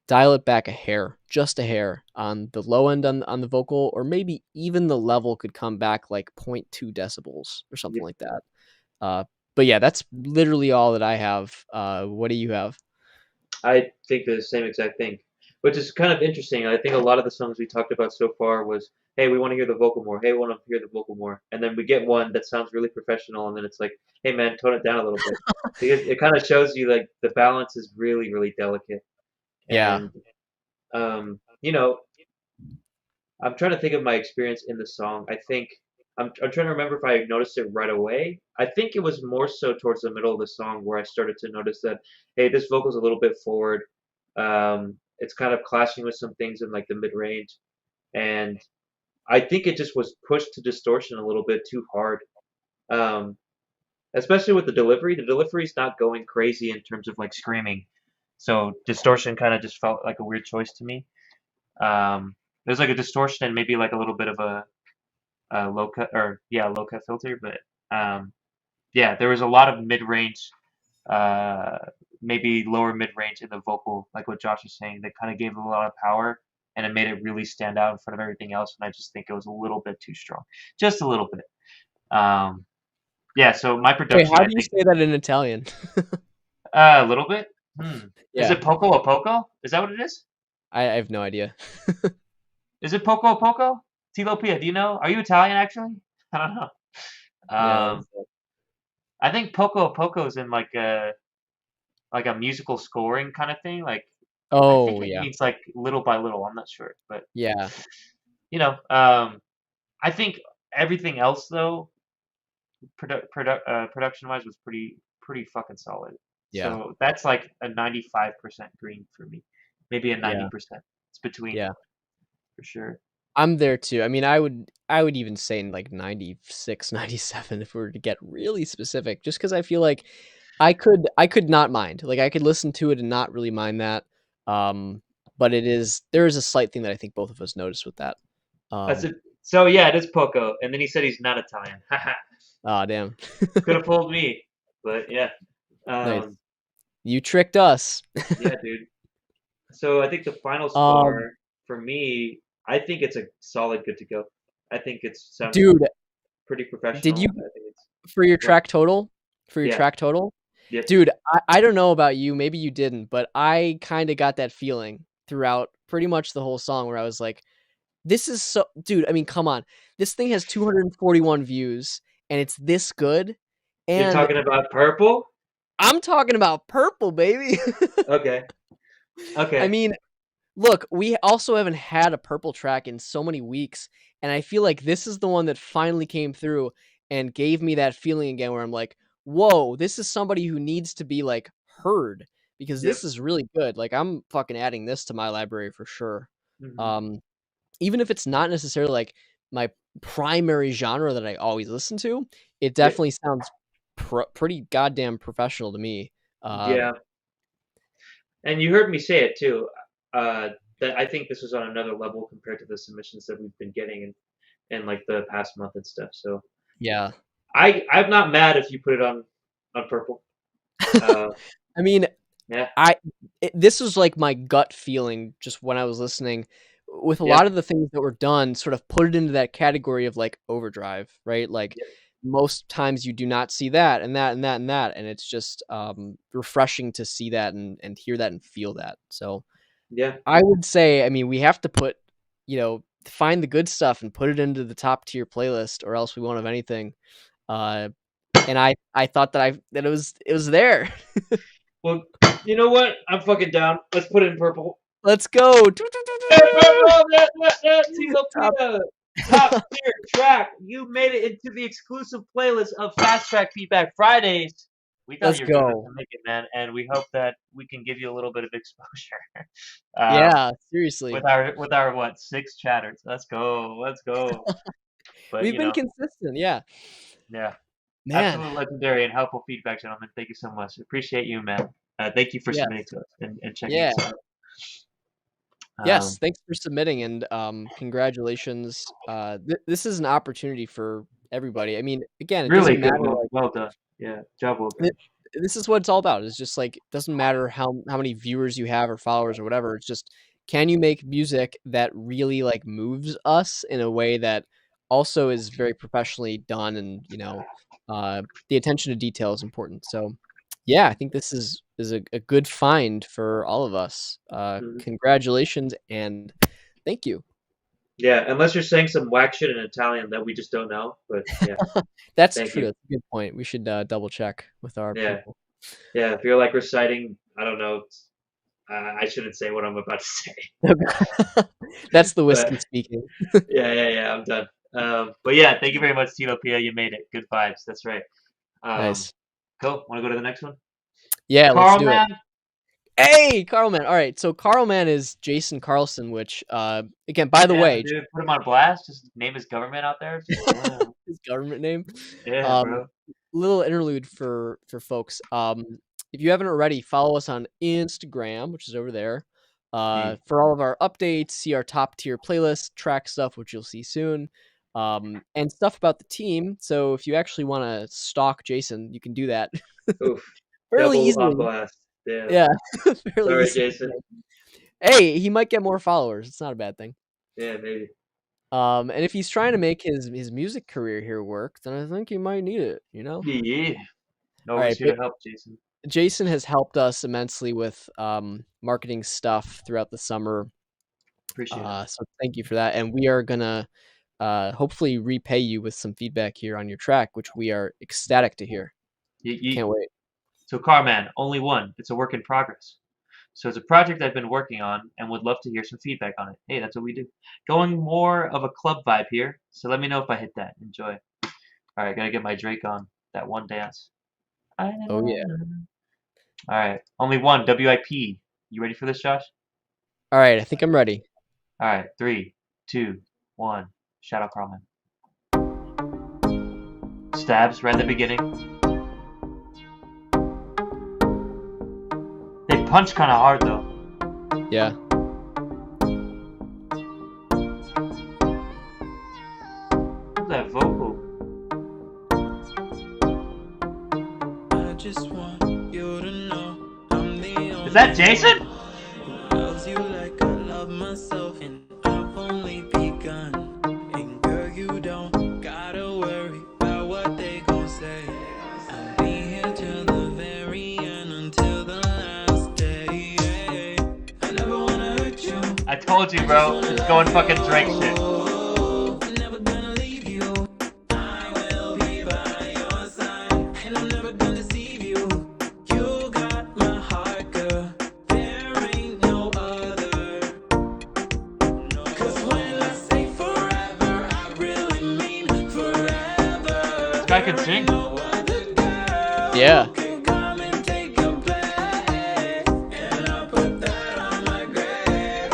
dial it back a hair, just a hair on the low end on the vocal, or maybe even the level could come back like 0.2 decibels or something Yep. like that. Uh, but yeah, that's literally all that I have. What do you have? I think the same exact thing, which is kind of interesting. I think a lot of the songs we talked about so far was, hey, we want to hear the vocal more. Hey, we want to hear the vocal more. And then we get one that sounds really professional, and then it's like, hey, man, tone it down a little bit. Because it kind of shows you like the balance is really, really delicate. Yeah. And, you know, I'm trying to think of my experience in the song. I think I'm trying to remember if I noticed it right away. I think it was more so towards the middle of the song where I started to notice that, hey, this vocal's a little bit forward. It's kind of clashing with some things in like the mid range, and I think it just was pushed to distortion a little bit too hard. Um, Especially with the delivery. The delivery's not going crazy in terms of like screaming, so distortion kind of just felt like a weird choice to me. There's like a distortion and maybe like a little bit of a low cut or yeah low cut filter, but yeah, there was a lot of mid range, uh, maybe lower mid range in the vocal, like what Josh was saying. That kind of gave it a lot of power and it made it really stand out in front of everything else. And I just think it was a little bit too strong, just a little bit. Um, yeah, so my Wait, production, how I do you think, say that in Italian? a little bit. Is Yeah, it poco a poco? Is that what it is? I have no idea. Is it poco a poco? Tilo Pia, do you know? Are you Italian actually? I don't know. Yeah. What Um, is that? I think Poco a Poco is in like a musical scoring kind of thing. Like I think Oh it yeah, means like little by little. I'm not sure, but yeah, you know, I think everything else though, production wise, was pretty fucking solid. yeah, So that's like a 95% green for me, maybe a yeah, 90%. It's between yeah. for sure. I'm there too. I mean, I would even say like 96, 97 if we were to get really specific, just because I feel like I could not mind. Like I could listen to it and not really mind that. Um, but there is a slight thing that I think both of us noticed with that. That's Um, it. So yeah, it is Poco, and then he said he's not Italian. Haha, ah, damn. could have fooled me, but yeah. Nice. Um, You tricked us. yeah, dude. So I think the final Um, score for me, I think it's a solid good to go. I think it sounds dude, pretty did you professional. I think it's for your what? track total? For your Yeah. track total? Yep. Dude, I don't know about you, maybe you didn't, but I kind of got that feeling throughout pretty much the whole song where I was like, this is so dude, I mean, come on. This thing has 241 views and it's this good. You're And talking about purple? I'm talking about purple, baby. Okay. I Okay. mean, look, we also haven't had a purple track in so many weeks, and I feel like this is the one that finally came through and gave me that feeling again where I'm like, "Whoa, this is somebody who needs to be like heard because Yep. this is really good." Like I'm fucking adding this to my library for sure. Hmm. Um Even if it's not necessarily like my primary genre that I always listen to, it Yep. definitely sounds pretty goddamn professional to me. Uh Yeah. And you heard me say it too. Uh, that I think this was on another level compared to the submissions that we've been getting in like the past month and stuff. So yeah. I'm not mad if you put it on purple. Uh, I mean, yeah. this was like my gut feeling just when I was listening. With a Yeah. lot of the things that were done, sort of put it into that category of like overdrive, right? Like Yep. most times you do not see that and that and that and that, and it's just refreshing to see that and hear that and feel that. So Yeah. I would say, I mean, we have to put, find the good stuff and put it into the top tier playlist, or else we won't have anything. Uh, and I thought that it was there. Well, you know what? I'm fucking down. Let's put it in purple. Let's go. Tilapia, top tier track. You made it into the exclusive playlist of FastTrack Feedback Fridays. We thought Let's you were good enough go. to make it, man, and we hope that we can give you a little bit of exposure. Yeah, seriously. With our what 6 chatters. Let's go. But We've been consistent. Yeah. yeah, Man. absolute legendary and helpful feedback, gentlemen. Thank you so much. Appreciate you, man. Thank you for Yes. submitting to us and checking Yeah. us out. Yes, thanks for submitting and congratulations. This is an opportunity for everybody. I mean, again, it Really doesn't good. matter. Well done. Yeah, job well done. This is what it's all about. It's just like it doesn't matter how many viewers you have or followers or whatever. It's just can you make music that really like moves us in a way that also is very professionally done and the attention to detail is important. So yeah, I think this is a good find for all of us. Congratulations and thank you. Yeah, unless you're saying some whack shit in Italian that we just don't know, but yeah. That's Thank true. you. That's a good point. We should double check with our people. Yeah, if you're like reciting, I don't know, I shouldn't say what I'm about to say. That's the whiskey speaking. Yeah, I'm done. But yeah, thank you very much, Tilo Pia. You made it. Good vibes. That's right. Nice. Cool. Want to go to the next one? Yeah, Carl let's do Man. it. Hey, Carl Man. All right, so Carl Man is Jason Carlson, which again, by the way, dude, put him on blast. Just name his government out there. his government name. Yeah, bro. Little interlude for folks. If you haven't already, follow us on Instagram, which is over there. For all of our updates, see our top tier playlist, track stuff, which you'll see soon, and stuff about the team. So if you actually want to stalk Jason, you can do that. Oof. Fairly Double easily. on blast. Damn. Yeah. Sorry, Jason. Hey, he might get more followers. It's not a bad thing. Yeah, maybe. And if he's trying to make his music career here work, then I think he might need it, Yeah. Always here to help, Jason. Jason has helped us immensely with marketing stuff throughout the summer. Appreciate it. So thank you for that. And we are gonna hopefully repay you with some feedback here on your track, which we are ecstatic to hear. Can't wait. So Carman, only one. It's a work in progress. So it's a project I've been working on and would love to hear some feedback on it. Hey, that's what we do. Going more of a club vibe here. So let me know if I hit that. Enjoy. All right, gotta get my Drake on. That one dance. Oh yeah. All right, only one. WIP. You ready for this, Josh? All right, I think I'm ready. All right, 3, 2, 1. Shout out Carlman. Stabs right at the beginning. They punch kind of hard though. Yeah. What's that vocal? I just want you to know I'm the only Is that Jason? who loves you like I love myself, and I've only begun. And girl, you don't gotta worry about what they gon' say. I'll be here till the very end, until the last day. I never wanna hurt you. I told you, bro. He's going fucking Drake shit. I'm never gonna leave you. I will be by your side, and I'm never gonna deceive you. You got my heart, girl. There ain't no other. No. 'Cause when I say forever, I really mean forever. This guy can sing. No other girl Yeah. can come and take your place, and I'll put that on my grave.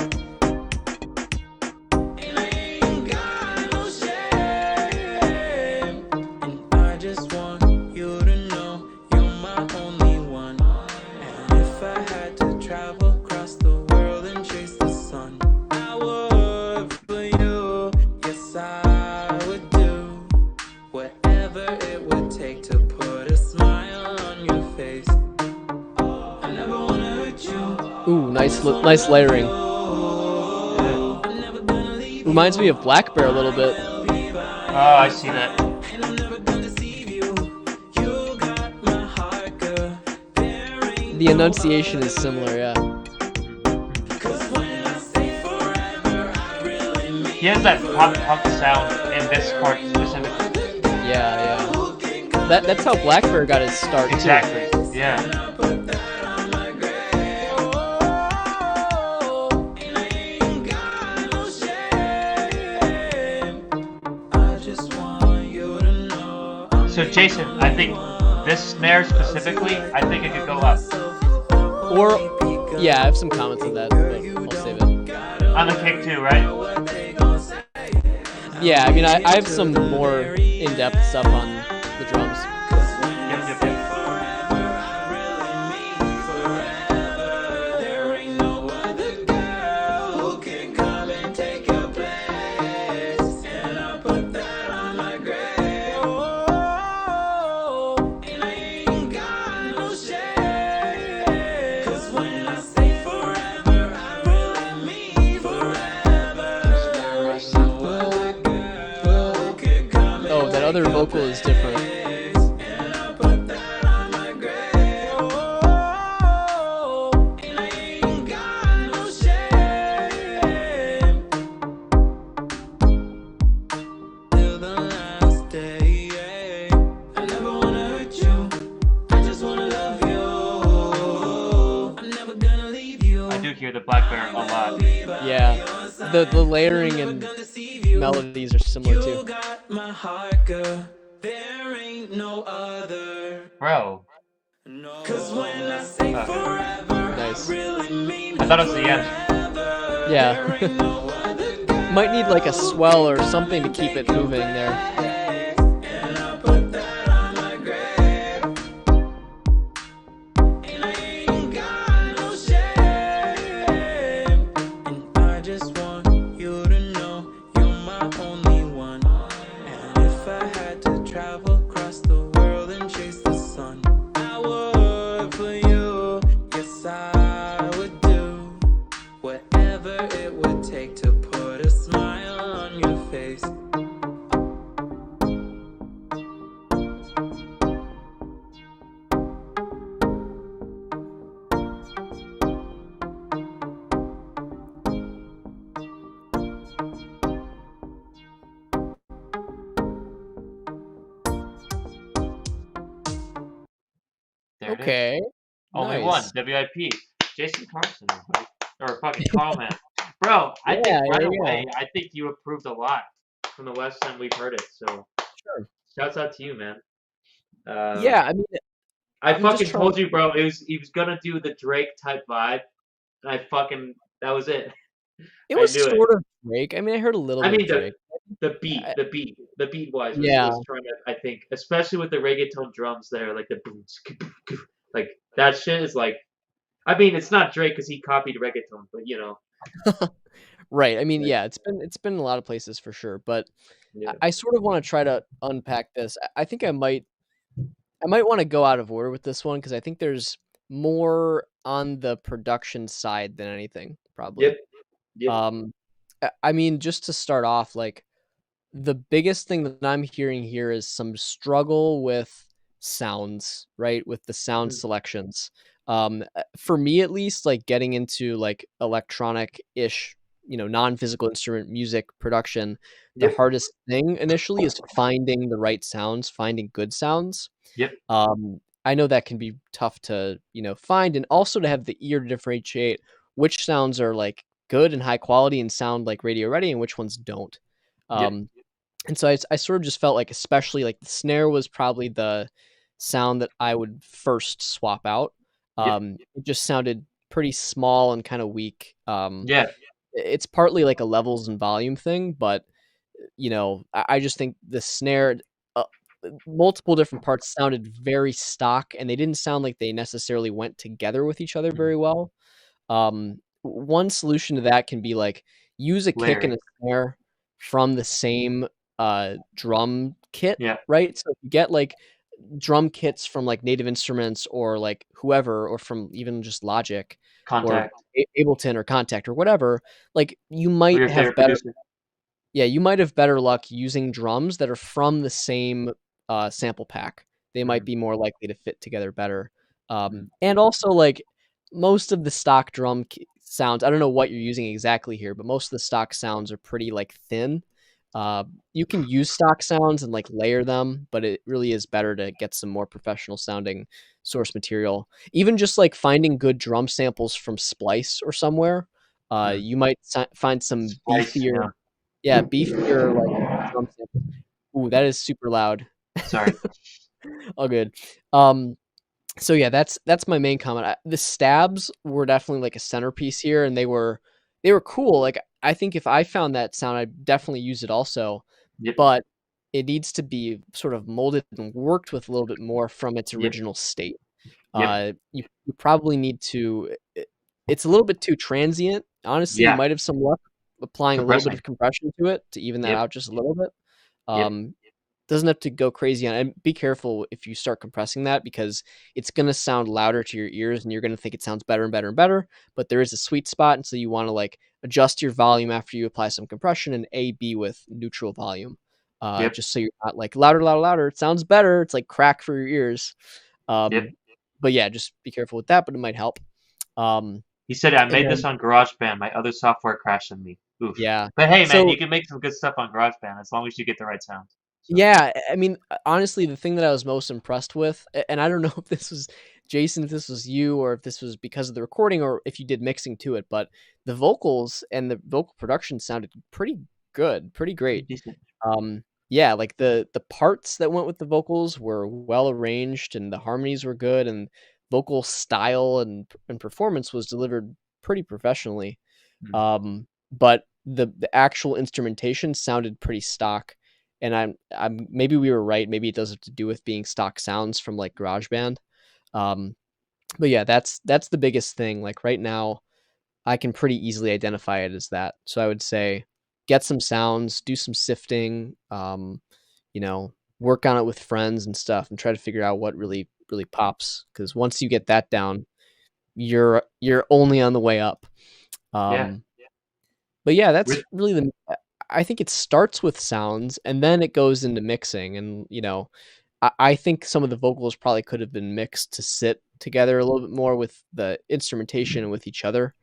And I ain't got no shame. And I just want you to know you're my only one. And if I had to travel across the world and chase the sun, I would for you. Yes, I would do whatever it would take to put a smile on your face. I never wanna hurt you. Ooh, nice layering. I'm never gonna leave Reminds me of Black Bear a little bit. Oh, I see that. and I'm never gonna deceive you. You got my heart, girl. There ain't The enunciation is similar, yeah. 'cause when I say forever, I really mean He has that pop sound in this part specifically. Yeah. That's how Black Bear got his start too. Exactly. Yeah. I'll put that on So Jason, I think this snare specifically, I think it could go up. Or, yeah, I have some comments on that, but I'll save it. On the kick too, right? Yeah, I mean, I have some more in-depth stuff on the drums. Yep. Oh, that other vocal is different. I do hear the Black Bear a lot. Yeah, the layering and melodies are similar too. Bro. Nice. I thought it was the end. Yeah. Might need like a swell or something to keep it moving there. There it is. Okay. Only Nice. one. WIP. Jason Carson. Or fucking Carl, man. Bro, I Yeah, think right there you away, I think you improved a lot from the last time we've heard it. So, Sure. shouts out to you, man. Yeah, I mean, I I'm fucking just trying- told you, bro. He was gonna do the Drake type vibe, and that was it. it I was knew it. sort of Drake. I mean, I heard a little I bit mean of Drake. the beat wise Yeah. was trying to, I think, especially with the reggaeton drums there, like the boom, like that shit is like. I mean, it's not Drake because he copied reggaeton, but you know. Right. I mean, Right. yeah, it's been in a lot of places for sure, but Yeah. I sort of want to try to unpack this. I think I might want to go out of order with this one because I think there's more on the production side than anything, probably. Yep. I mean, just to start off, like the biggest thing that I'm hearing here is some struggle with sounds, right? With the sound Mhm. selections. For me at least, like getting into like electronic-ish, non-physical instrument music production, the Yep. hardest thing initially is finding the right sounds, finding good sounds. Yep. I know that can be tough to, find and also to have the ear to differentiate which sounds are like good and high quality and sound like radio ready and which ones don't. Yep. And so I sort of just felt like, especially like the snare was probably the sound that I would first swap out. Yep. It just sounded pretty small and kind of weak. Yeah. It's partly like a levels and volume thing, but I just think the snare, multiple different parts sounded very stock, and they didn't sound like they necessarily went together with each other very well. One solution to that can be like use a kick and a snare from the same drum kit, Yeah. right? So if you get like drum kits from like Native Instruments or like whoever, or from even just Logic Contact. or Ableton or Contact or whatever, like you Or might your have favorite better producer. you might have better luck using drums that are from the same sample pack. They might be more likely to fit together better. And also, like most of the stock drum sounds, I don't know what you're using exactly here, but most of the stock sounds are pretty like thin. You can use stock sounds and like layer them, but it really is better to get some more professional sounding source material. Even just like finding good drum samples from Splice or somewhere, you might find some Splice, beefier, beefier like drum samples. Ooh, that is super loud. Sorry. All good. So yeah, that's my main comment. The stabs were definitely like a centerpiece here, and they were cool. Like I think if I found that sound, I'd definitely use it also. Yep. But it needs to be sort of molded and worked with a little bit more from its Yep. original state. Yep. You probably need to. It's a little bit too transient. Honestly, you Yeah. might have some luck applying a little bit Compressing. of compression to it to even that Yep. out just a little bit. Yep. Doesn't have to go crazy on it. And be careful if you start compressing that, because it's going to sound louder to your ears and you're going to think it sounds better and better and better. But there is a sweet spot. And so you want to like adjust your volume after you apply some compression and A, B with neutral volume. Yep. Just so you're not like louder, louder, louder. It sounds better. It's like crack for your ears. Yep. But yeah, just be careful with that, but it might help. He said, I And made then, this on GarageBand. My other software crashed on me. Oof. yeah. But hey, man, So you can make some good stuff on GarageBand as long as you get the right sounds. So, yeah, I mean, honestly, the thing that I was most impressed with, and I don't know if this was Jason, if this was you, or if this was because of the recording, or if you did mixing to it, but the vocals and the vocal production sounded pretty good, pretty great. decent. Yeah, like the parts that went with the vocals were well arranged, and the harmonies were good, and vocal style and performance was delivered pretty professionally. But the actual instrumentation sounded pretty stock. And I'm maybe we were right. Maybe it does have to do with being stock sounds from like GarageBand. But yeah, that's the biggest thing. Like right now, I can pretty easily identify it as that. So I would say get some sounds, do some sifting, work on it with friends and stuff, and try to figure out what really pops. Because once you get that down, you're only on the way up. Yeah. But yeah, that's With- really I think it starts with sounds and then it goes into mixing. And, I think some of the vocals probably could have been mixed to sit together a little bit more with the instrumentation and with each other.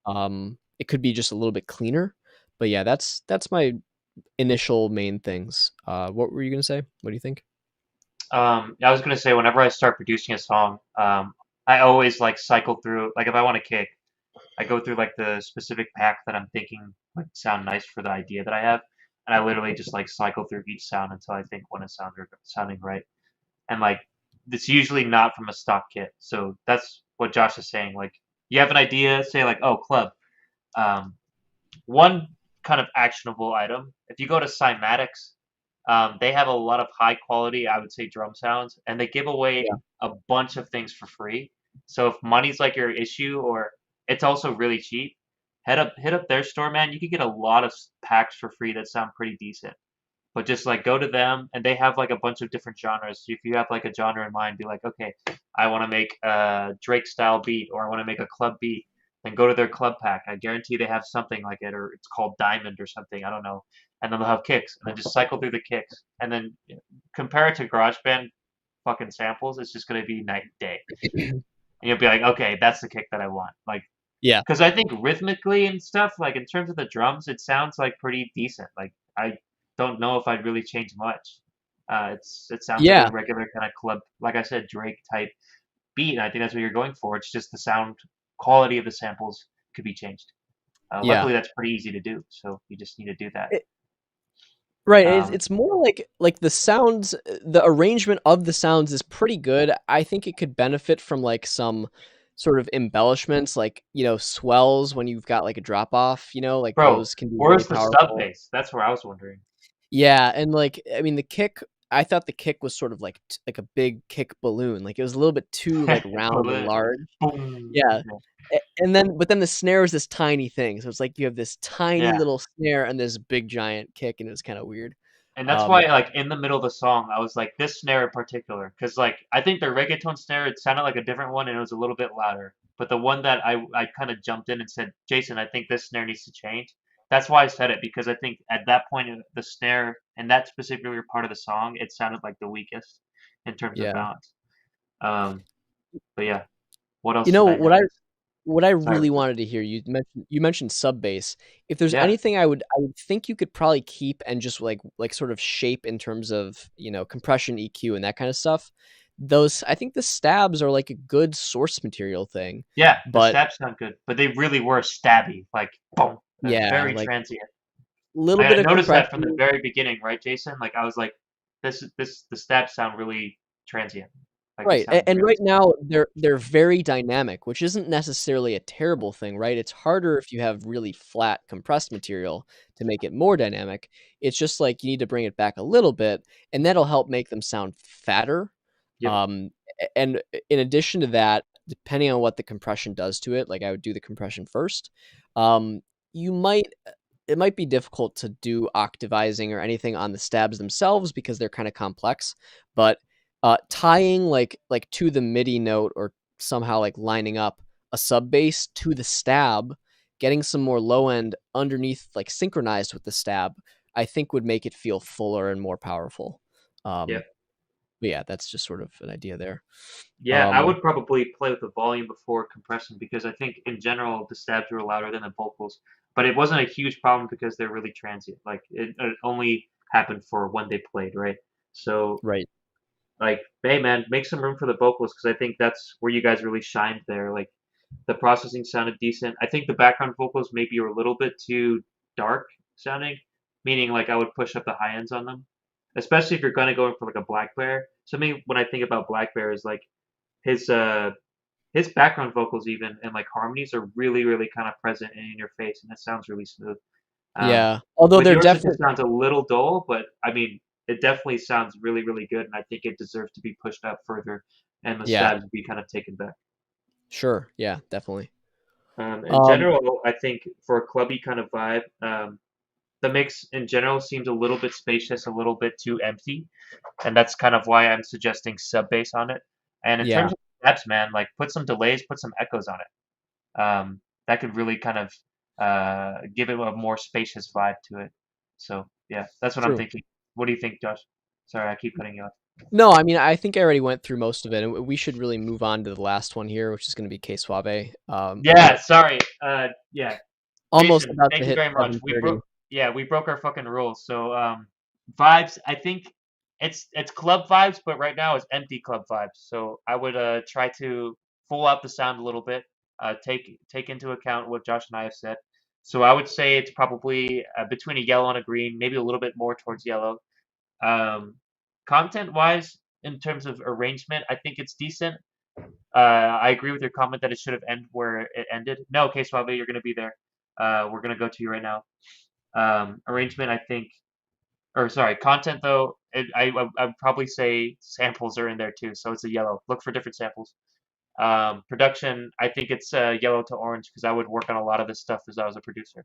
It could be just a little bit cleaner. But yeah, that's my initial main things. What were you going to say? What do you think? I was gonna say whenever I start producing a song, I always like cycle through. Like if I want to kick, I go through like the specific pack that I'm thinking would sound nice for the idea that I have, and I literally just like cycle through each sound until I think one is sounding right. And like it's usually not from a stock kit, so that's what Josh is saying. Like you have an idea, say like oh club, one kind of actionable item. If you go to Cymatics, they have a lot of high quality, I would say, drum sounds, and they give away Yeah. a bunch of things for free. So if money's like your issue, or it's also really cheap, hit up their store, man. You can get a lot of packs for free that sound pretty decent. But just like go to them, and they have like a bunch of different genres. So if you have like a genre in mind, be like, okay, I want to make a Drake style beat, or I want to make a club beat. Then go to their club pack. I guarantee they have something like it, or it's called Diamond or something. I don't know. And then they'll have kicks, and then just cycle through the kicks, and then compare it to GarageBand fucking samples. It's just gonna be night and day, and you'll be like, okay, that's the kick that I want. Like, Yeah. because I think rhythmically and stuff, like in terms of the drums, it sounds like pretty decent. Like I don't know if I'd really change much. It sounds like Yeah. a regular kind of club, like I said, Drake type beat, and I think that's what you're going for. It's just the sound quality of the samples could be changed. Yeah. Luckily, that's pretty easy to do, so you just need to do that. Right. Um, It's more like the sounds, the arrangement of the sounds is pretty good. I think it could benefit from like some sort of embellishments, like, swells when you've got like a drop off, like Bro, those can be really where's the sub powerful. bass? That's where I was wondering. Yeah, and like I mean the kick, I thought the kick was sort of like like a big kick balloon. Like it was a little bit too like round and Balloon. large. Boom. Yeah. And then the snare is this tiny thing. So it's like you have this tiny Yeah. little snare and this big giant kick, and it was kind of weird. And that's why, like, in the middle of the song, I was like, this snare in particular, because, like, I think the reggaeton snare, it sounded like a different one, and it was a little bit louder. But the one that I kind of jumped in and said, Jason, I think this snare needs to change. That's why I said it, because I think at that point, the snare, in that specific part of the song, it sounded like the weakest in terms of Yeah. balance. But yeah, what else? You know did I notice? what I Sorry. really wanted to hear, you mentioned sub bass. If there's Yeah. anything I would think you could probably keep and just like sort of shape in terms of, compression, EQ and that kind of stuff. I think the stabs are like a good source material thing. Yeah, the But stabs sound good, but they really were stabby, like boom, yeah, very like transient. little I bit of noticed that from the compression. very beginning, right, Jason? Like I was like, the stabs sound really transient. Like they Right, sound and really right now they're very dynamic, which isn't necessarily a terrible thing, right? It's harder if you have really flat compressed material to make it more dynamic. It's just like you need to bring it back a little bit, and that'll help make them sound fatter. Yep. And in addition to that, depending on what the compression does to it, like I would do the compression first. You might It might be difficult to do octavizing or anything on the stabs themselves because they're kind of complex, but tying like to the MIDI note or somehow like lining up a sub bass to the stab, getting some more low end underneath, like synchronized with the stab, I think would make it feel fuller and more powerful. Yep. But yeah, that's just sort of an idea there. Yeah, I would probably play with the volume before compressing because I think in general the stabs were louder than the vocals, but it wasn't a huge problem because they're really transient. Like it only happened for when they played, right? So Right. like, hey man, make some room for the vocals because I think that's where you guys really shined there. Like the processing sounded decent. I think the background vocals maybe were a little bit too dark sounding, meaning like I would push up the high ends on them, especially if you're gonna go in for like a Black Bear. So me, when I think about Black Bear, is like his uh his background vocals even and like harmonies are really kind of present and in your face, and it sounds really smooth. Um, Yeah. Although with they're yours, it just definitely sounds a little dull, but I mean, it definitely sounds really good, and I think it deserves to be pushed up further, and the yeah, stabs be kind of taken back. sure. Yeah, definitely. In Um general, I think for a clubby kind of vibe, the mix in general seems a little bit spacious, a little bit too empty, and that's kind of why I'm suggesting sub bass on it. And in yeah. terms of stabs, man, like put some delays, put some echoes on it. That could really kind of give it a more spacious vibe to it. So yeah, that's what I'm True. thinking. What do you think, Josh? Sorry, I keep cutting you off. No, I mean, I think I already went through most of it, and we should really move on to the last one here, which is going to be K Suave. Yeah, sorry. Yeah, Almost Jason, about to thank you hit very much. 7:30. We broke our fucking rules. So vibes, I think it's club vibes, but right now it's empty club vibes. So I would try to full out the sound a little bit. Take into account what Josh and I have said. So I would say it's probably between a yellow and a green, maybe a little bit more towards yellow. Um, content wise, in terms of arrangement, I think it's decent. I agree with your comment that it should have ended where it ended. No, okay, Suave, you're gonna be there. We're gonna go to you right now. Arrangement, I think, or sorry, content though. I'd probably say samples are in there too, so it's a yellow. Look for different samples. Production, I think it's yellow to orange because I would work on a lot of this stuff as I was a producer.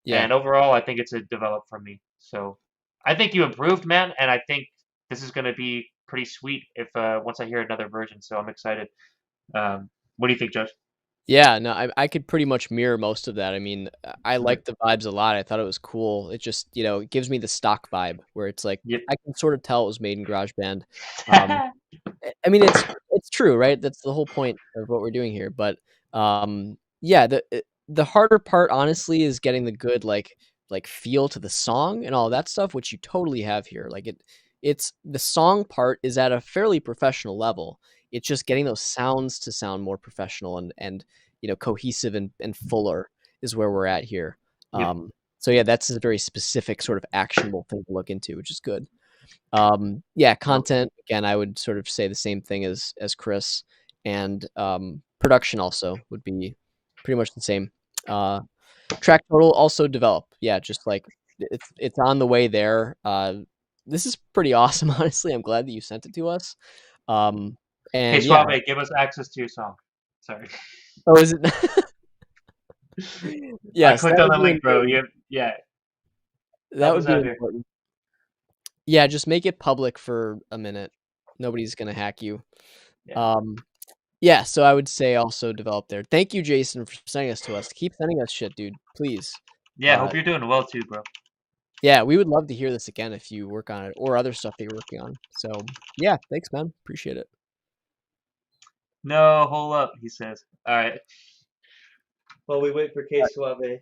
Yeah. And overall, I think it's a develop from me. So I think you improved, man, and I think this is gonna be pretty sweet if once I hear another version. So I'm excited. What do you think, Josh? Yeah, no, I could pretty much mirror most of that. I mean, I Mhm. like the vibes a lot. I thought it was cool. It just, it gives me the stock vibe where it's like Yep. I can sort of tell it was made in GarageBand. Um, I mean, it's true, right? That's the whole point of what we're doing here. But yeah, the harder part, honestly, is getting the good like feel to the song and all that stuff, which you totally have here. Like it's the song part is at a fairly professional level. It's just getting those sounds to sound more professional and cohesive and fuller is where we're at here. Yep. So yeah, that's a very specific sort of actionable thing to look into, which is good. Yeah, Well, content again, I would sort of say the same thing as Chris, and production also would be pretty much the same. Track total also develop. Yeah, just like it's on the way there. This is pretty awesome, honestly. I'm glad that you sent it to us. Um, hey, and yeah, Suave, give us access to your song. Sorry. oh, is it? I Yes, clicked that on would the be link, bro. important. Yeah, That help would us be out here. important. Yeah, just make it public for a minute. Nobody's gonna hack you. Yeah. Yeah, so I would say also develop there. Thank you, Jason, for sending us to us. Keep sending us shit, dude. Please. Yeah, hope you're doing well too, bro. Yeah, we would love to hear this again if you work on it or other stuff that you're working on. So yeah, thanks, man. Appreciate it. No, hold up, he says. All right. While we wait for K Suave,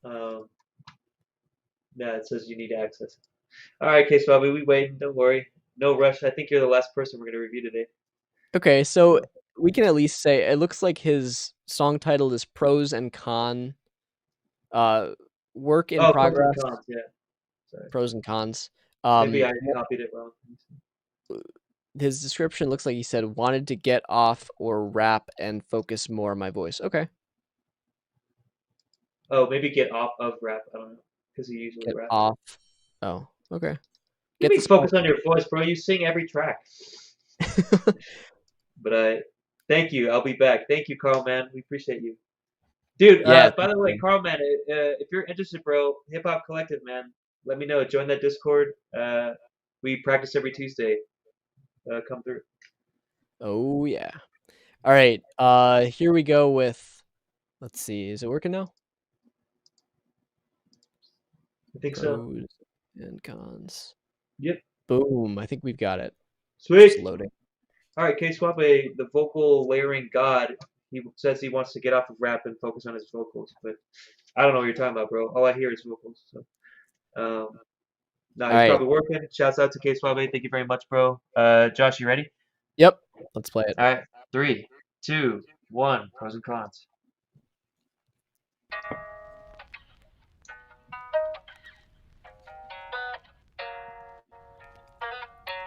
um, no, it says you need access. All right, K Suave, we waiting. Don't worry. No rush. I think you're the last person we're gonna review today. Okay, so we can at least say it looks like his song title is Pros and Con. Uh, Work in Oh, pros and progress. cons. Yeah. Sorry. Pros and cons. Maybe I Wha- copied it wrong. His description looks like he said wanted to get off or rap and focus more on my voice. Okay, Oh, maybe get off of rap. I don't know, because he usually get raps. off. Oh, okay. You Get the mean focus on your voice, bro? You sing every track. spot. But thank you. I'll be back. Thank you, Carl, man. We appreciate you. Dude, Yeah. by the way, Carl, man, if you're interested, bro, Hip Hop Collective, man, let me know. Join that Discord. We practice every Tuesday. Come through. Oh yeah. All right. Here we go with. Let's see. Is it working now? I think so. Pros and cons. Yep. Boom. I think we've got it. Sweet. Just loading. All right, K Swabe, the vocal layering god. He says he wants to get off of rap and focus on his vocals, but I don't know what you're talking about, bro. All I hear is vocals. So, no, All he's right. probably working. Shouts out to K Swabe. Thank you very much, bro. Josh, you ready? Yep. Let's play it. All right. 3, 2, 1. Pros and cons.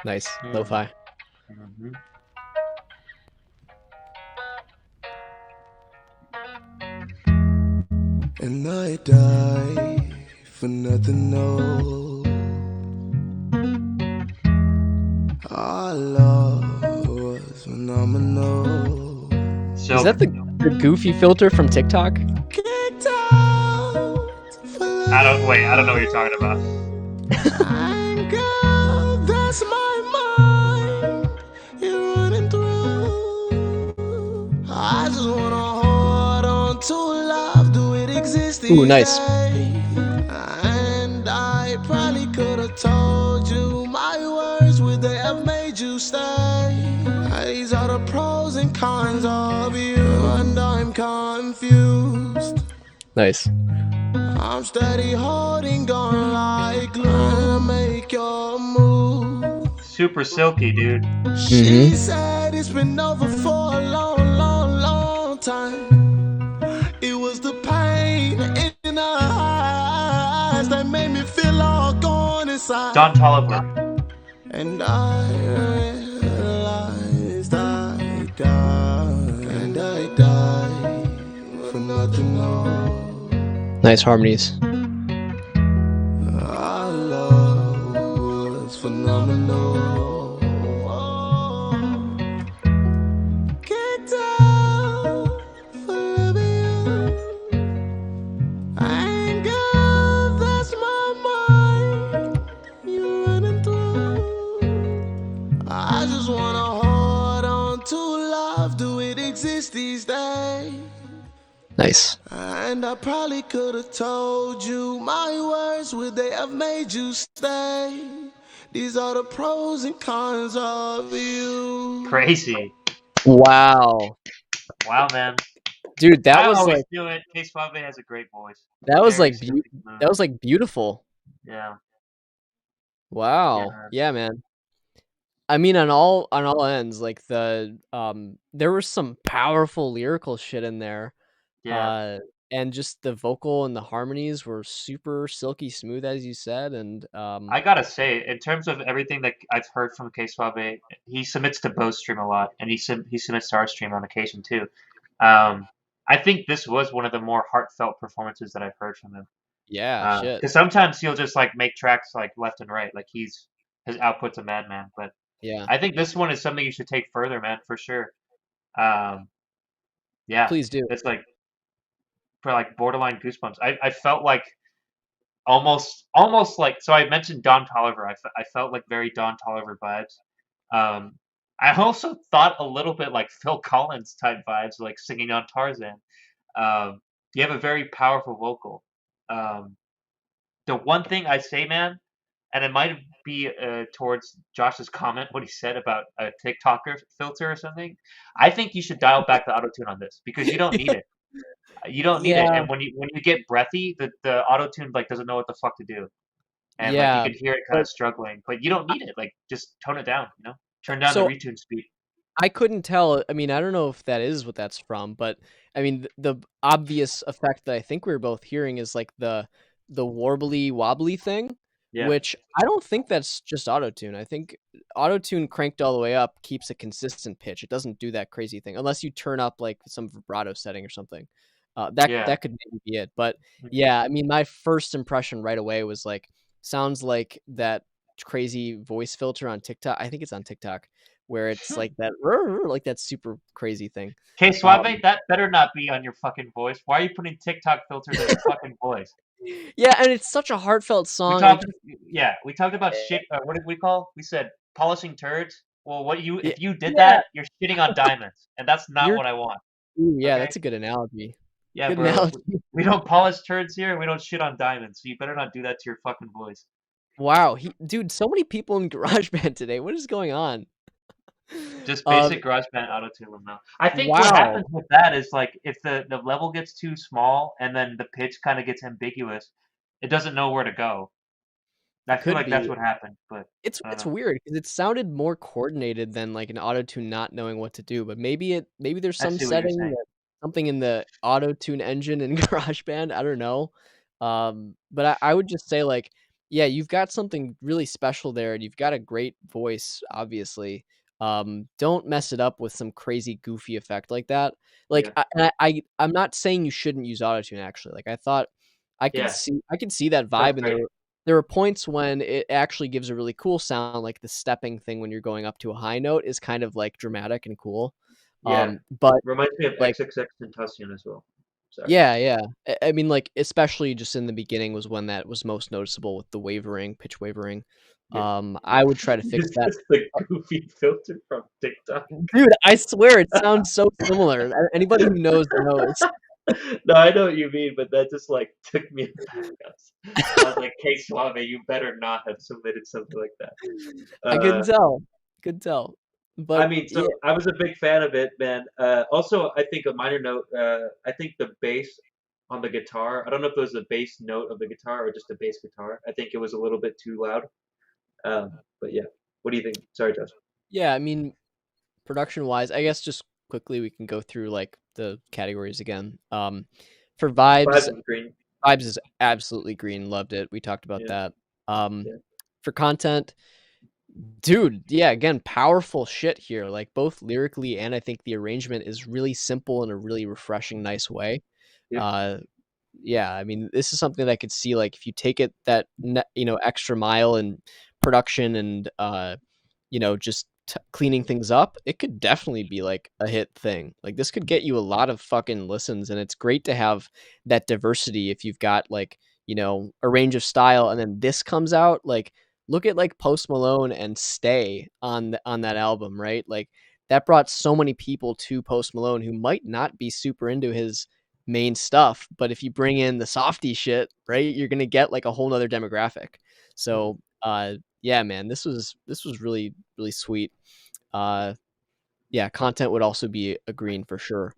Nice. Lo-fi. Mhm. And I die for nothing, no. Our love was phenomenal. So Is that the goofy filter from TikTok? Kicked out for I don't know what you're talking about. anger, that's my mind. You're running through. I just wanna hold on to love. Do it exist? Ooh, nice. And I probably could have told you my words. Would they have made you stay? These are the pros and cons of you, and I'm confused. Nice. I'm steady holding on like glue to make your move. Super silky, dude. She said it's been over for a long, long, long time. It was the pain in her eyes that made me feel all gone inside. Don Toliver. And I realized I died, and I died for nothing, no. Nice harmonies. Our love was phenomenal. Kicked out for loving you. Anger, that's my mind. You're running through. I just wanna hold on to love. Do it exist these days? Nice. And I probably could have told you my words. Would they have made you stay? These are the pros and cons of you. Crazy. Wow. Wow, man. Dude, that I was always like do it. K Suave has a great voice. that was Very like silky smooth. that was like beautiful. Yeah. Wow. man. Yeah, man. I mean, on all ends, like there was some powerful lyrical shit in there. Yeah. And just the vocal and the harmonies were super silky smooth, as you said. And I gotta say, in terms of everything that I've heard from K Suave, he submits to Bo's stream a lot, and he submits to our stream on occasion too. I think this was one of the more heartfelt performances that I've heard from him. yeah, shit. Because sometimes he'll just like make tracks like left and right, like his output's a madman. But Yeah. I think this one is something you should take further, man, for sure. Yeah, Please do. it's like for like borderline goosebumps. I felt like almost like, so I mentioned Don Toliver. I felt like very Don Toliver vibes. I also thought a little bit like Phil Collins type vibes, like singing on Tarzan. You have a very powerful vocal. The one thing I say, man, and it might be towards Josh's comment, what he said about a TikToker filter or something. I think you should dial back the autotune on this because you don't need it. You don't need it. Yeah. And when you get breathy, the autotune like doesn't know what the fuck to do. And like Yeah, you can hear it kind of but struggling, but you don't need it. Like just tone it down, you know? Turn down the so retune speed. I couldn't tell. I mean, I don't know if that is what that's from, but I mean, the obvious effect that I think we were both hearing is like the warbly wobbly thing, Yeah. which I don't think that's just auto-tune. I think auto-tune cranked all the way up keeps a consistent pitch. It doesn't do that crazy thing unless you turn up like some vibrato setting or something. Yeah. That could maybe be it. But Mhm. yeah, I mean, my first impression right away was like, sounds like that crazy voice filter on TikTok. I think it's on TikTok where it's like that, like that super crazy thing. Okay, Suave, that better not be on your fucking voice. Why are you putting TikTok filters on your fucking voice? Yeah, and it's such a heartfelt We song. talked, yeah, we talked about shit. What did we call? We said polishing turds. Well, if you did Yeah, that, you're shitting on diamonds, and that's not you're. what I want. Ooh, yeah, Okay? that's a good analogy. Yeah, Good bro. analogy. We don't polish turds here. We don't shit on diamonds. So you better not do that to your fucking voice. Wow, dude, so many people in GarageBand today. What is going on? Just Um, basic GarageBand auto-tune them now. I think what wow, happens with that is like if the level gets too small and then the pitch kind of gets ambiguous, it doesn't know where to go. I feel could like that's be. what happened, but I don't It's know. weird because it sounded more coordinated than like an auto-tune not knowing what to do. But maybe there's I some see what you're setting saying. that something in the auto-tune engine in GarageBand. I don't know. But I would just say like, yeah, you've got something really special there, and you've got a great voice, obviously. Don't mess it up with some crazy goofy effect like that. Like Yeah. I'm not saying you shouldn't use autotune actually. Like I thought Yeah. I could see that Sounds vibe, and great. there were points when it actually gives a really cool sound, like the stepping thing when you're going up to a high note is kind of like dramatic and cool. Yeah. But Reminds me of like XXX Tentacion as well. Sorry. yeah, yeah. I mean, like especially just in the beginning was when that was most noticeable with the wavering, pitch wavering. Yeah. I would try to fix Is that. this the goofy filter from TikTok? Dude, I swear it sounds so similar. Anybody who knows knows. No, I know what you mean, but that just like took me back. I was like, "Hey, Suave, you better not have submitted something like that." I couldn't tell. Couldn't tell. I But mean, yeah, so I was a big fan of it, man. Also, I think a minor note. I think the bass on the guitar. I don't know if it was the bass note of the guitar or just the bass guitar. I think it was a little bit too loud. But yeah, what do you think? Sorry, Josh. yeah, I mean, production wise, I guess just quickly we can go through like the categories again. For Vibes vibes, is green. vibes is absolutely green. Loved it. We talked about Yeah, that. Um, yeah, for content, dude, yeah, again, powerful shit here. Like both lyrically and I think the arrangement is really simple in a really refreshing, nice way. yeah. Uh, yeah, I mean, this is something that I could see like if you take it that extra mile in production and just cleaning things up, it could definitely be like a hit thing. Like this could get you a lot of fucking listens, and it's great to have that diversity if you've got like, a range of style and then this comes out. Like look at like Post Malone and Stay on that album, right? Like that brought so many people to Post Malone who might not be super into his main stuff, but if you bring in the softy shit, right, you're gonna get like a whole nother demographic. So yeah, man, this was really, really sweet. Yeah, content would also be a green for sure.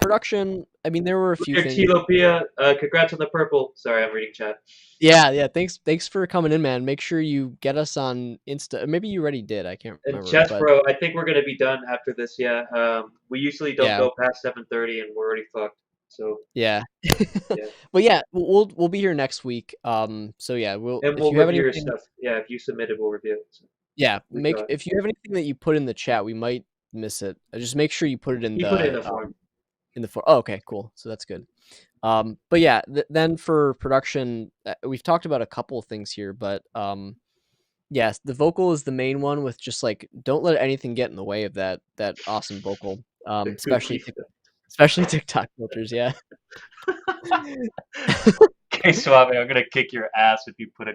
Production, I mean, there were a few Look things. Tilo Pia, congrats on the purple. Sorry, I'm reading chat. Yeah, thanks for coming in, man. Make sure you get us on Insta. Maybe you already did. I can't And remember, Chess but Bro, I think we're gonna be done after this. Yeah. We usually don't yeah, go past 7:30, and we're already fucked. So yeah. yeah, But yeah, we'll be here next week. So yeah, and if we'll you have review your anything, stuff. Yeah, if you submitted, we'll review it. So yeah, we saw it. if you have anything that you put in the chat, we might miss it. Just make sure you put it in He put it in the form. the form. Oh, okay, cool. So that's good. But yeah, then for production, we've talked about a couple of things here, but yes, the vocal is the main one with just like don't let anything get in the way of that awesome vocal. The Especially goofy stuff. especially TikTok filters, yeah. Okay, Suave, I'm gonna kick your ass if you put a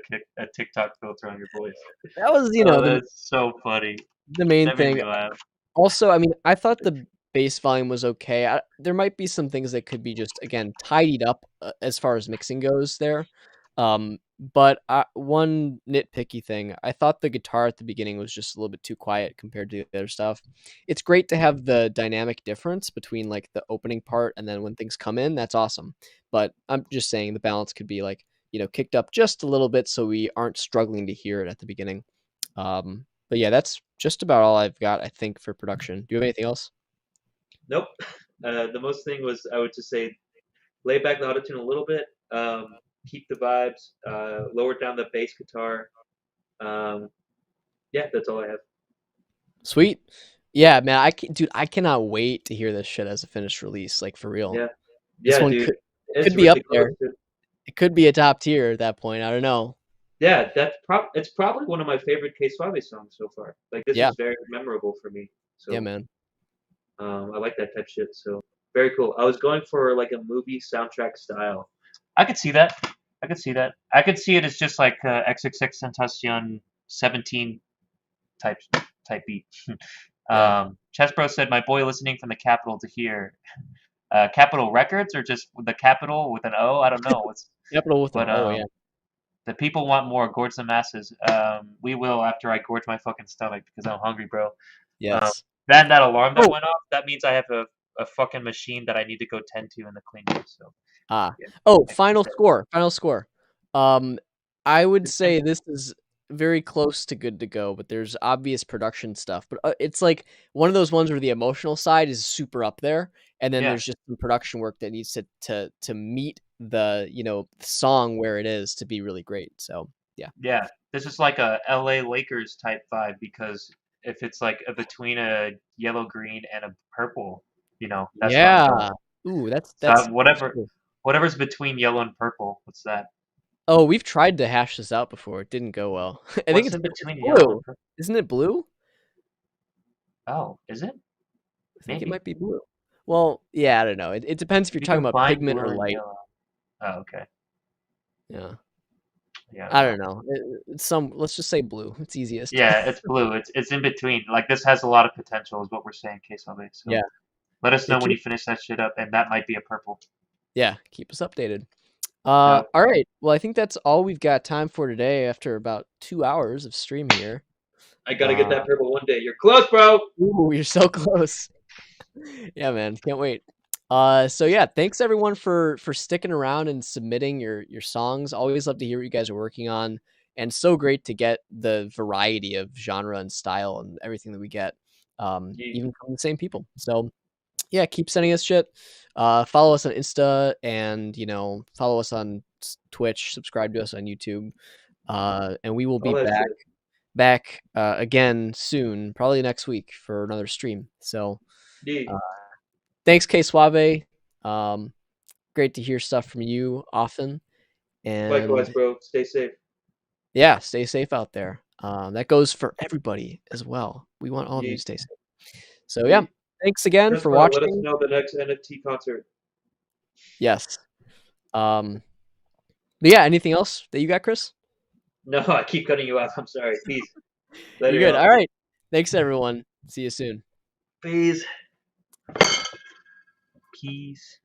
TikTok filter on your voice. That was, Oh, that's so funny. the main That made thing. me laugh. Also, I mean, I thought the bass volume was okay. There might be some things that could be just again tidied up as far as mixing goes there. But one nitpicky thing, I thought the guitar at the beginning was just a little bit too quiet compared to the other stuff. It's great to have the dynamic difference between like the opening part and then when things come in. That's awesome. But I'm just saying the balance could be like, kicked up just a little bit so we aren't struggling to hear it at the beginning. But yeah, that's just about all I've got, I think, for production. Do you have anything else? Nope. The most thing was I would just say lay back the autotune a little bit. keep the vibes, lower down the bass guitar. Yeah, that's all I have. Sweet. Yeah, man. Dude, I cannot wait to hear this shit as a finished release. Like for real. Yeah, This yeah, one dude, could it's be up ridiculous. there. It could be a top tier at that point. I don't know. Yeah, it's probably one of my favorite K Suave songs so far. Like this Yeah. is very memorable for me. Yeah, So man. I like that type shit. So very cool. I was going for like a movie soundtrack style. I could see that. I could see that. I could see it as just like XXX Tentacion 17 type type beat. Yeah. Chess said, "My boy listening from the capital to hear." Capitol Records or just the capital with an O? I don't know. Capital with an But O, yeah. the people want more. Gorge the masses. We will after I gorge my fucking stomach because I'm hungry, bro. Yes. Then that alarm that Oh. went off, that means I have a fucking machine that I need to go tend to in the clean room. So yeah, Oh, I final appreciate it. score. Final score. I would It's say this is very close to good to go, but there's obvious production stuff. But it's like one of those ones where the emotional side is super up there, and then Yeah, there's just some production work that needs to meet the song where it is to be really great. So yeah. yeah. This is like a LA Lakers type vibe because if it's like between a yellow green and a purple, that's where I'm going. Yeah. Ooh, that's So true. whatever's between yellow and purple, what's that? Oh, we've tried to hash this out before. It didn't go well. I think What's it's in between yellow and blue. purple? Isn't it blue? Oh, is it? I think it Maybe. might be blue. Well, yeah, I don't know. It depends if you're You talking about combine pigment blue or and light. yellow. Oh, okay. Yeah. Yeah, I don't know. It's let's just say blue. It's easiest. Yeah, it's blue. It's in between. Like this has a lot of potential, is what we're saying, Case Salve. So Yeah. let us know when Keep, you finish that shit up, and that might be a purple. yeah, keep us updated. Yep. All right. Well, I think that's all we've got time for today after about 2 hours of stream here. I gotta get that purple one day. You're close, bro. Ooh, you're so close. Yeah, man. Can't wait. So yeah, thanks everyone for sticking around and submitting your songs. Always love to hear what you guys are working on, and so great to get the variety of genre and style and everything that we get, even from the same people. So yeah, keep sending us shit. Follow us on Insta, and follow us on Twitch. Subscribe to us on YouTube, and we will be All that back again soon, probably next week for another stream. So. shit. Thanks, K Suave. Great to hear stuff from you often. Likewise, And bro. Stay safe. yeah, stay safe out there. That goes for everybody as well. We want all of you to stay safe. So yeah, thanks again for Let us watching. know the next NFT concert. Yes. But yeah, anything else that you got, Chris? No, I keep cutting you off. I'm sorry. Peace. Later, You're good. y'all. All right. Thanks, everyone. See you soon. Peace. Peace.